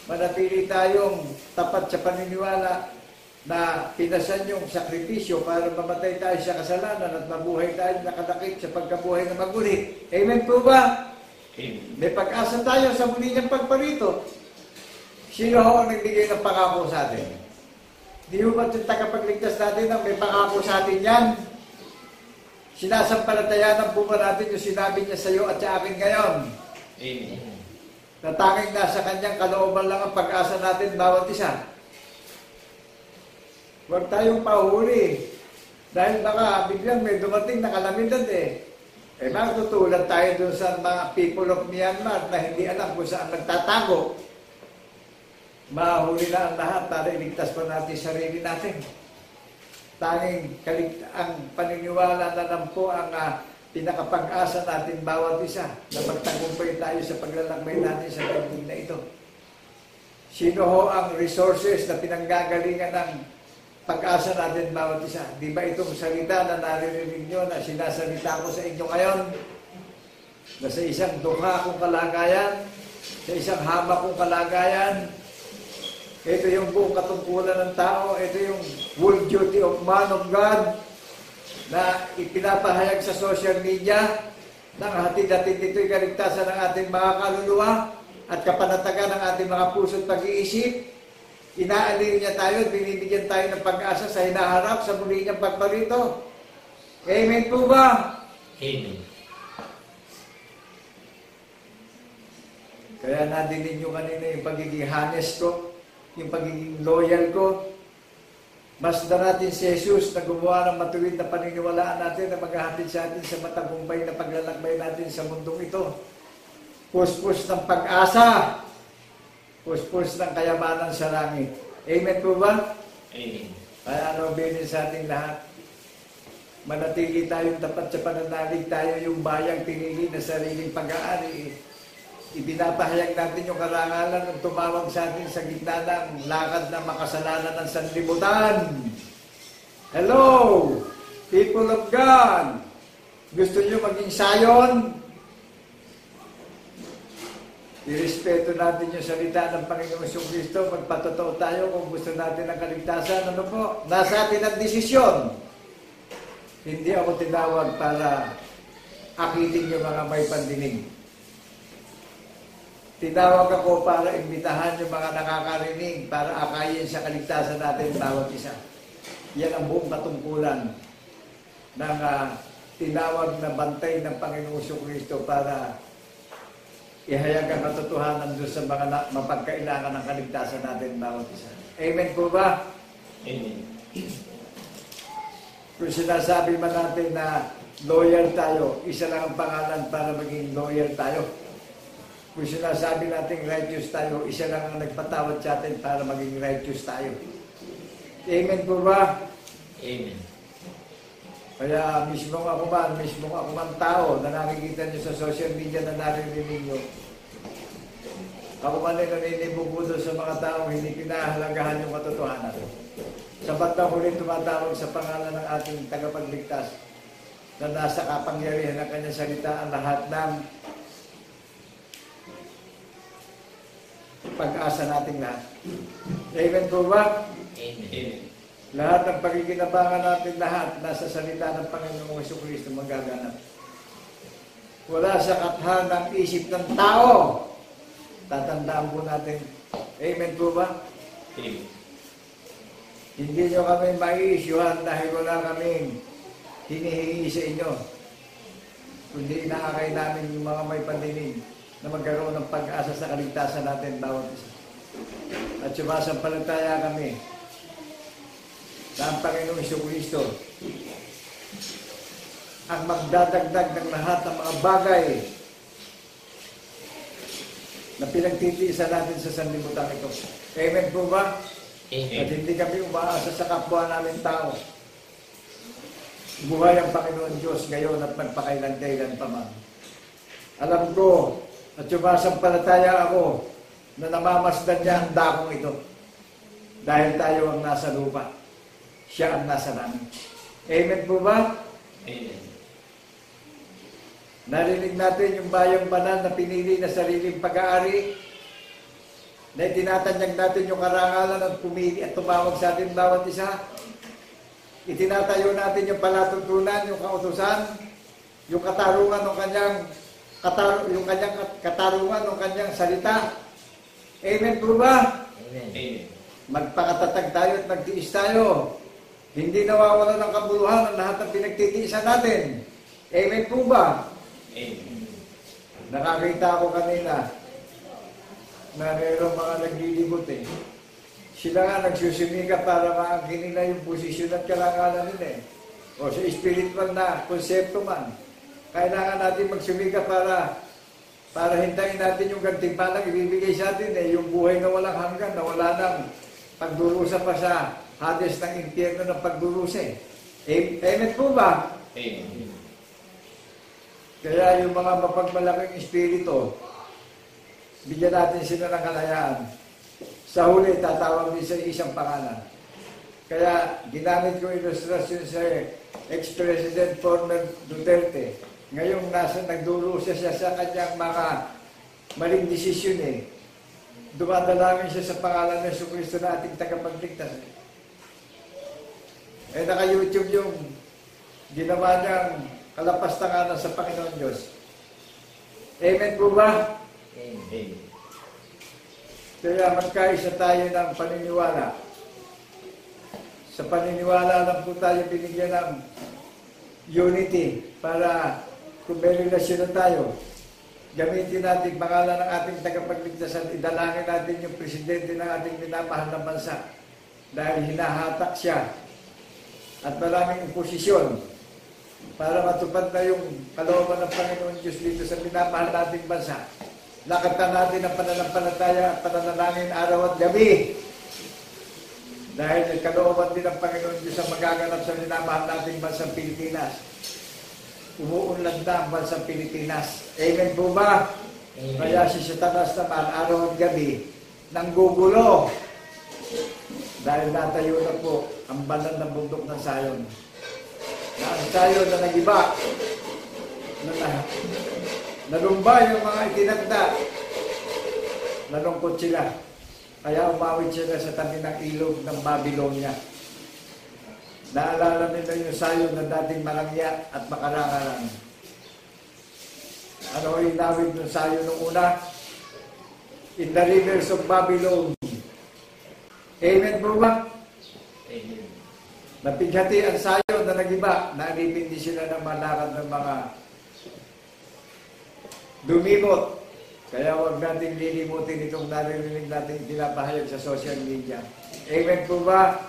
Manatili tayong tapat sa paniniwala na pinasan yung sakripisyo para mamatay tayo sa kasalanan at mabuhay tayo nakadakip sa pagkabuhay na maguli. Amen po ba? Amen. May pag-asa tayo sa muli niyang pagparito. Sino ho ang nagbigay ng pangako sa atin? Di ho ba yung tagapagligtas natin ang may pangako sa atin yan? Sinasampalatayanan po ba natin yung sinabi niya sa iyo at sa akin ngayon? Amen. Na tanging nasa kanyang kalooban lang ang pag-asa natin bawat isa. Huwag tayong pahuli. Dahil baka biglang may dumating na kalamidad matutulad tayo dun sa mga people of Myanmar na hindi alam kung saan nagtatago. Mahuli na ang lahat para iligtas pa natin sarili natin. Tanging ang paniniwala na lang po ang pinakapag-asa natin bawat isa na magtagumpay tayo sa paglalakbay natin sa daigdig na ito. Sino ho ang resources na pinanggagalingan ng pag-asa natin bawat isa? Di ba itong salita na naririnig nyo na sinasalita ko sa inyo ngayon? Na sa isang dukha kong kalagayan, sa isang haba kong kalagayan, Ito yung buong katungkulan ng tao. Ito yung full duty of man of God na ipinapahayag sa social media. Nang hatid-hatid ito'y kaligtasan ng ating mga kaluluwa at kapanatagan ng ating mga puso at pag-iisip. Inaalin niya tayo at binibigyan tayo ng pag-asa sa hinaharap sa muli niyang pagparito. Amen po ba? Amen. Kaya nadinig nyo kanina yung pagiging honest ko, yung pagiging loyal ko. Masdan natin si Jesus na gumawa ng matuwid na paniniwalaan natin na maghahatid sa atin sa matagumpay na paglalakbay natin sa mundong ito. Puspos ng pag-asa, puspos ng kayamanan sa langit. Amen po ba? Amen. Kaya ano bilin sa ating lahat? Manatili tayong tapat sa pananalig, tayo yung bayang pinili na sariling pag-aari. Ibinapahayag natin yung karangalan ng tumawag sa atin sa gitna ng lakad na makasalanan ng sanlibutan. Hello, people of God! Gusto nyo maging sayon? Irespeto natin yung salita ng Panginoong Kristo. Magpatotoo tayo kung gusto natin ang kaligtasan. Ano po? Nasa atin ang desisyon. Hindi ako tinawag para akitin yung mga may pandinig. Tinawag ako para imbitahan yung mga nakakarinig para akayin sa kaligtasan natin bawat isa. Yan ang buong katungkulan ng tinawag na bantay ng Panginoong Kristo para ihayag ang katotohanan doon sa mga mapagkailangan ng kaligtasan natin bawat isa. Amen po ba? Amen. Kung sinasabi man natin na loyal tayo, isa lang ang pangalan para maging loyal tayo. Kung sinasabi natin righteous tayo, isa lang ang nagpatawad sa atin para maging righteous tayo. Amen po ba? Amen. Kaya mismo ako man tao na nakikita nyo sa social media na narinig nyo, ako man ay naninibubudo sa mga taong hindi pinahalagahan yung katotohanan. Sa bandang huli tumatawag sa pangalan ng ating tagapagligtas na nasa kapangyarihan ng kanyang salita ang lahat ng pag-asa nating lahat. Amen po ba? Amen. Lahat ng pagkikinabangan natin lahat nasa salita ng Panginoong Jesucristo magaganap. Wala sa kathan ng isip ng tao. Tatandaan po natin. Amen po ba? Amen. Hindi nyo kami mai-issuehan dahil wala kaming hinihingi sa inyo. Kundi inaakay namin yung mga may pandinig na magkaroon ng pag-asa sa kaligtasan natin bawat isa. At sumasampalataya kami na ang Panginoong Jesucristo ang magdadagdag ng lahat ng mga bagay na pinagtitiisan natin sa sanlibutan ito. Amen po ba? Amen. At hindi kami umaasa sa kapwa namin tao. Buhay ang Panginoon Diyos ngayon at magpakailan-kailan pa man. Alam ko at sumasampalataya ako na namamasdan niya ang dakong ito. Dahil tayo ang nasa lupa. Siya ang nasa langit. Amen po ba? Amen. Narinig natin yung bayang banal na pinili na sariling pag-aari, na itinatanyag natin yung karangalan at pumili at tumawag sa atin bawat isa. Itinatayo natin yung palatuntunan, yung kautusan, yung katarungan ng kanyang katarungan ng kanyang salita. Amen po ba? Amen. Amen. Magpakatatag tayo at magtiis tayo. Hindi nawawala ng kabuluhan ang lahat ng pinagtitiisan natin. Amen po ba? Amen. Nakakita ko kanina na mayroong mga naglilibot eh. Sila nga nagsusumika para maangkin nila yung posisyon at karangalan nila eh. O sa spiritual na konsepto man. Kailangan natin magsumika para hintayin natin yung gantimpalang ibibigay sa atin eh. Yung buhay na walang hanggan, na wala nang pagdurusa pa sa Hades ng impyerno ng pagdurusa eh. Amen po ba? Amen. Kaya yung mga mapagmalaking espiritu, bigyan natin sila ng kalayaan. Sa huli, tatawag din sa isang pangalan. Kaya ginamit ko ilustrasyon sa ex-president former Duterte. Ngayong nagdurusa siya sa kanyang mga maling desisyon eh. dumadalangin siya sa pangalan ng Jesucristo na ating tagapagligtas. Naka-YouTube yung ginawa niyang kalapastanganan sa Panginoon Diyos. Amen po ba? Amen. Kaya magkaisa tayo ng paniniwala. Sa paniniwala lang po tayo binigyan ng unity para kung may relasyon na tayo, gamitin natin pangalan ng ating tagapagligtasan, idalangin natin yung presidente ng ating minamahal na bansa dahil hinahatak siya at maraming posisyon para matupad na yung kalooban ng Panginoon Diyos dito sa minamahal nating bansa. Lakatan natin ang pananampalataya at pananalangin araw at gabi. Dahil may kalooban din ng Panginoon Diyos ang magaganap sa minamahal nating bansang Pilipinas. Umuunlad na ang bansang Pilipinas. Amen po ba? Amen. Kaya si Satanas naman araw at gabi nanggugulo. Dahil natayo na po ang banal na bundok ng Sayon. Na ang Sayon na nagiba, nalumba yung mga itinagda, nalungkot sila. Kaya umawit sila sa tabi ng ilog ng Babylonia. Naalala nila yung Sayon na dating marangya at makarangalan. Ano yung inawit ng Sayon nung una? In the rivers of Babylon. Amen po ba? Amen. Napighati ang Sayon na nagiba, nalipin din sila ng malakad ng mga dumimot. Kaya huwag natin lilimutin itong narinig natin pinapahayag sa social media. Amen po ba?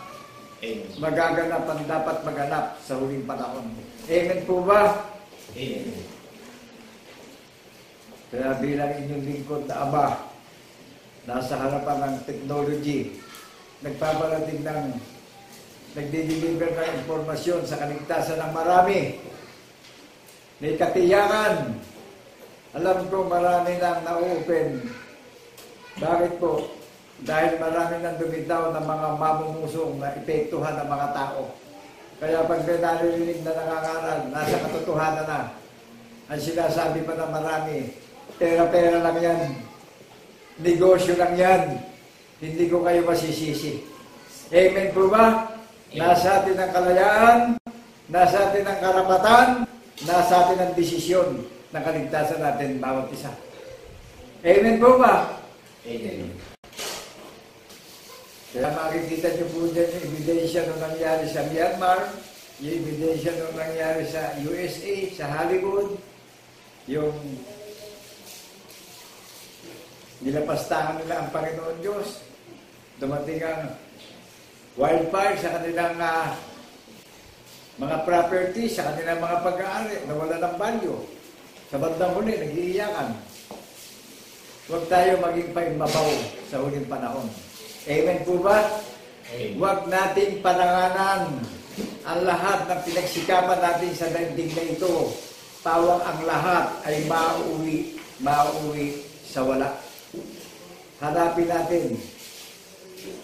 Amen. Magaganap ang dapat maganap sa huling panahon. Amen po ba? Amen. Kaya bilang inyong lingkod na Ama, nasa harapan ng technology, nagpaparating ng nagdi-deliver ng impormasyon sa kaligtasan ng marami. May katiyakan. Alam ko marami nang na-open. Bakit po? Dahil marami nang dumitaw ng mga mamumusong na epektuhan ng mga tao. Kaya pag may narinig na nangangaral, nasa katotohanan na. Ang sinasabi pa ng marami, pera-pera lang yan. Negosyo lang yan. Hindi ko kayo masisisi. Amen po ba? Nasa atin ang kalayaan, nasa atin ang karapatan, nasa atin ang desisyon ng kaligtasan natin bawat isa. Amen po ba? Amen. Kaya makikita niyo po dyan yung ebidensya nung nangyari sa Myanmar, yung ebidensya nung nangyari sa USA, sa Hollywood, yung nilapastahan nila ang Panginoon Diyos, dumating ang wildfire sa kanilang mga property, sa kanilang mga pag-aari, nawala ng value. Sa bandang huli, nag-iiyakan. Huwag tayo maging paimbabaw sa huling panahon. Amen po ba? Amen. Huwag nating pananganan ang lahat ng pinagsikapan natin sa daigdig na ito. Pawang ang lahat ay mauwi sa wala. Hanapin natin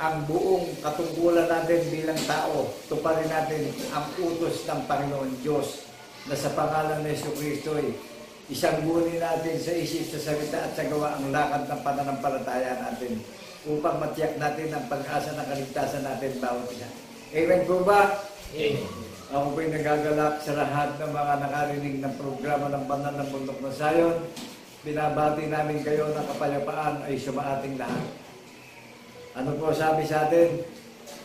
ang buong katungkulan natin bilang tao. Tuparin natin ang utos ng Panginoon Diyos na sa pangalan ng Jesucristo ay isangguni natin sa isip, sa salita at sa gawa ang lakad ng pananampalataya natin upang matiyak natin ang pag-asa ng kaligtasan natin bawat isa. Amen po ba? Amen. Ako po'y nagagalak sa lahat ng mga nakarinig ng programa ng Banal ng Bundok ng Sayon. Binabati namin kayo ng kapayapaan ay sumaating lahat. Ano po sabi sa atin?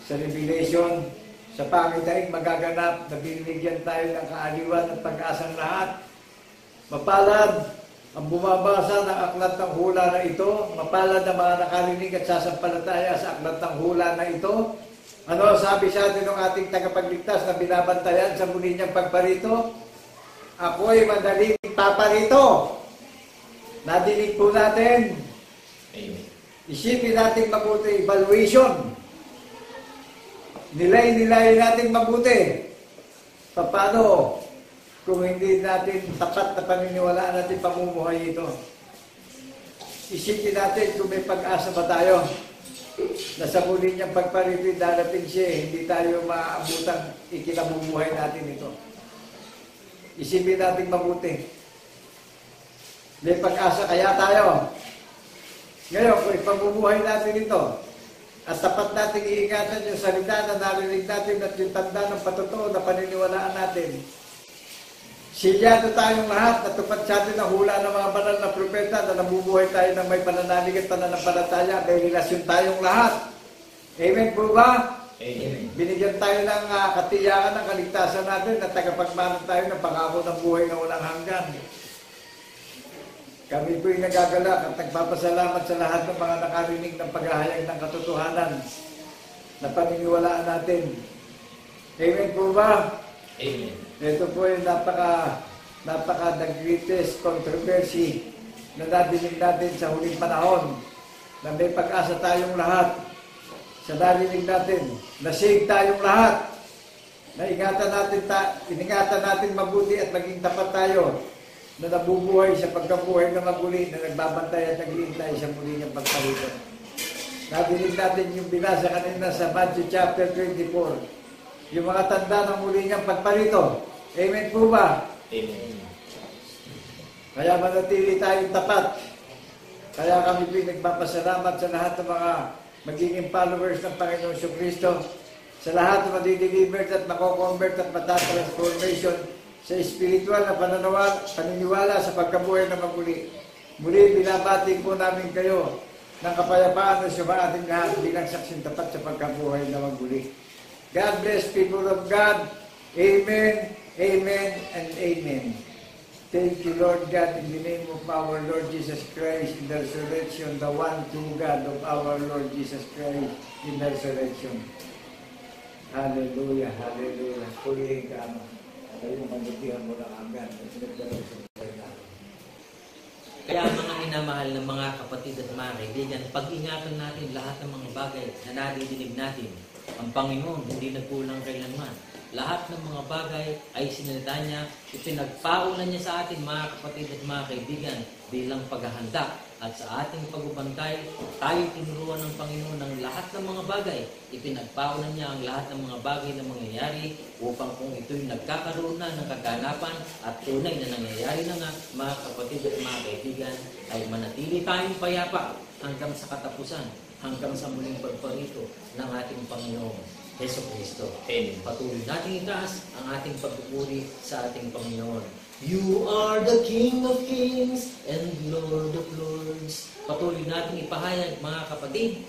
Sa Revelation, sa pangidaig magaganap na binigyan tayo ng kaaliwan at pag-asang lahat. Mapalad ang bumabasa ng aklat ng hula na ito. Mapalad ang mga nakarinig at sasampalataya sa aklat ng hula na ito. Ano sabi sa atin ng ating tagapagligtas na binabantayan sa muli niyang pagparito? Ako'y madaling paparito. Nadinig po natin. Amen. Isipin natin mabuti, evaluation. Nilay natin mabuti. Paano kung hindi natin tapat na paniniwalaan natin pamumuhay ito? Isipin natin kung may pag-asa ba tayo na sa muli niyang pagparito darating siya, hindi tayo maabutang ikinabubuhay natin ito. Isipin natin mabuti. May pag-asa kaya tayo. Ngayon, kung ipamumuhay natin ito, at tapat natin iingatan yung salita na narinig natin at yung tanda ng patotoo na paniniwalaan natin, silyado tayong lahat na tupad sa atin ang hula ng mga banal na propeta na nabubuhay tayo ng may pananalig at pananampalataya, may relasyon tayong lahat. Amen po ba? Amen. Binigyan tayo ng katiyakan ng kaligtasan natin at tagapagmana tayo ng pangako ng buhay na walang hanggan. Kami po'y nagagalak at nagpapasalamat sa lahat ng mga nakarinig ng paghahayag ng katotohanan na paniniwalaan natin. Amen po ba? Amen. Ito po ay the greatest controversy na nadinig natin sa huling panahon na may pag-asa tayong lahat sa narinig natin, na save tayong lahat, na iningatan natin mabuti at maging tapat tayo na nabubuhay sa pagkabuhay na maguli, na nagbabantay at naghihintay sa muli niyang pagpalito. Nadinig natin yung binasa kanina sa Matthew chapter 24, yung mga tanda ng muli niyang pagpalito. Amen po ba? Amen. Kaya manatili tayong tapat. Kaya kami nagpapasalamat sa lahat ng mga magiging followers ng Panginoon Kristo, sa lahat ng madidelivered at mako-convert at matatransformation sa spiritual na paniniwala sa pagkabuhay na maguli. Muli, binabati po namin kayo ng kapayapaan at sa ating lahat bilang saksing tapat sa pagkabuhay na maguli. God bless, people of God. Amen, amen, and amen. Thank you, Lord God, in the name of our Lord Jesus Christ, in the resurrection, the one true God of our Lord Jesus Christ, in the resurrection. Hallelujah, hallelujah. Purihin ka, Ama. Kayo manutihan mo ng hanggan. Kaya mga minamahal ng mga kapatid at mga kaibigan, pag-ingatan natin lahat ng mga bagay na nadidinig natin. Ang Panginoon hindi nagkulang kailanman. Lahat ng mga bagay ay sinalita niya, ipinagpaulan niya sa atin mga kapatid at mga kaibigan bilang paghahanda. At sa ating pagbabantay, tayo tinuruan ng Panginoon ng lahat ng mga bagay. Ipinagpaulan niya ang lahat ng mga bagay na mangyayari upang kung ito'y nagkakaroon na ng kaganapan at tunay na nangyayari na nga, mga kapatid at mga kaibigan, ay manatili tayong payapa hanggang sa katapusan, hanggang sa muling pagparito ng ating Panginoon Heso Kristo. Amen. Patuloy natin itaas ang ating pagpupuri sa ating Panginoon. You are the King of Kings and Lord of Lords. Patuloy natin ipahayag, mga kapatid.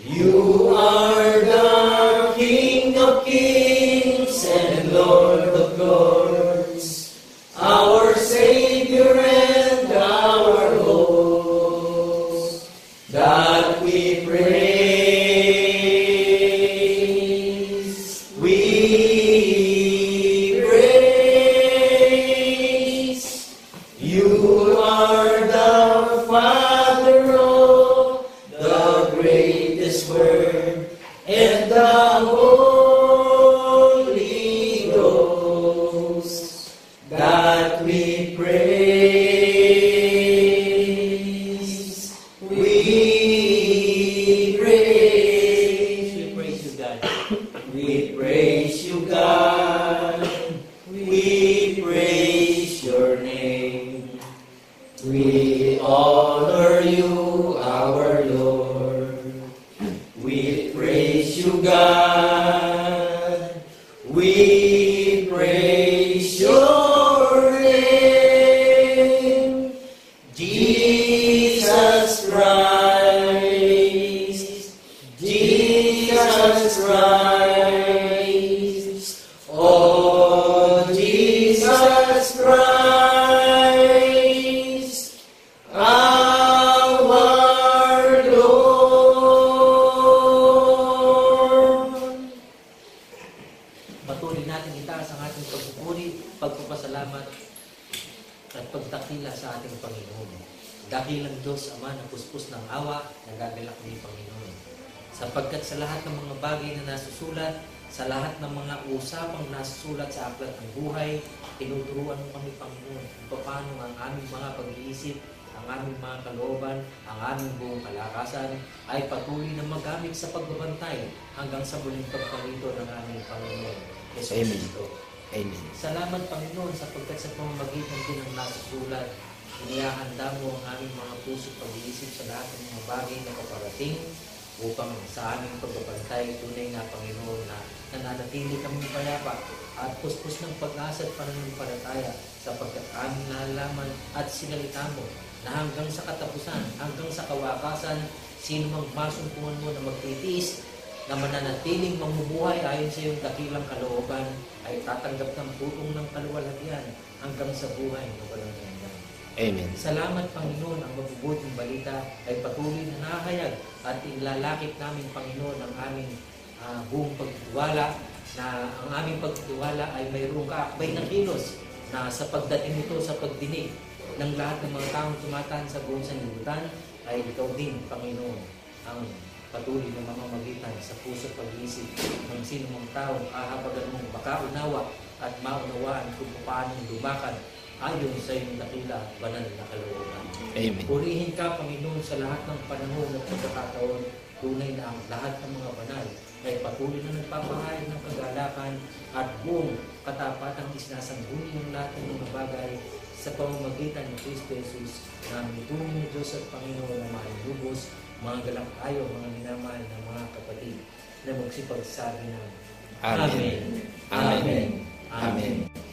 You are the King of Kings and Lord of Lords, our Savior and our host. God we praise. Sapagkat sa lahat ng mga bagay na nasusulat, sa lahat ng mga usapang nasusulat sa aklat ng buhay, tinuturuan mo kami, Panginoon, kung paano ang aming mga pag-iisip, ang aming mga kalooban, ang aming buong kalakasan, ay patuloy na magamit sa pagbabantay hanggang sa muling pagparito ng aming Panginoon, Hesus Kristo. Amen. Salamat, Panginoon, sapagkat sa pamamagitan din ng nasusulat, Inihahanda mo ang aming mga puso pag-iisip sa lahat ng mga bagay na kaparating upang sa aming pagbabantay tunay na Panginoon na nananatili kami payapa at puspos ng pag-asa at pananampalataya sapagkat aming nalalaman at sinalita mo na hanggang sa katapusan, hanggang sa kawakasan, sino mang masumpungan mo na magtitiis na mananatiling mamumuhay ayon sa iyong dakilang kalooban ay tatanggap ng putong ng kaluwalhatian hanggang sa buhay na walang hanggan. Amen. Salamat Panginoon, ang mabubuting balita ay patuloy na nahayag at ilalakip namin Panginoon ang aming buong pagtitiwala na ang aming pagtitiwala ay mayroong kaakbay na kilos na sa pagdating nito sa pagdinig ng lahat ng mga taong tumataan sa buong sanlibutan ay ikaw din Panginoon ang patuloy na mamamagitan sa puso at pag-iisip ng sino mang taong kahabagan mong makaunawa at maunawaan kung paano lumakad ayon sa iyong dakila banal na kalooban. Amen. Purihin ka, Panginoon, sa lahat ng panahon at pagkakataon. Tunay na ang lahat ng mga banal ay patuloy na nagpapahayag ng kagalakan at buong katapatang isinasangguni ng lahat ng mga bagay sa pamamagitan ng Kristo Jesus na mituloy ng Diyos at Panginoon na mahalubos, mga galak tayo, mga minamahal na mga kapatid na magsipagsabi ng Amen. Amen. Amen.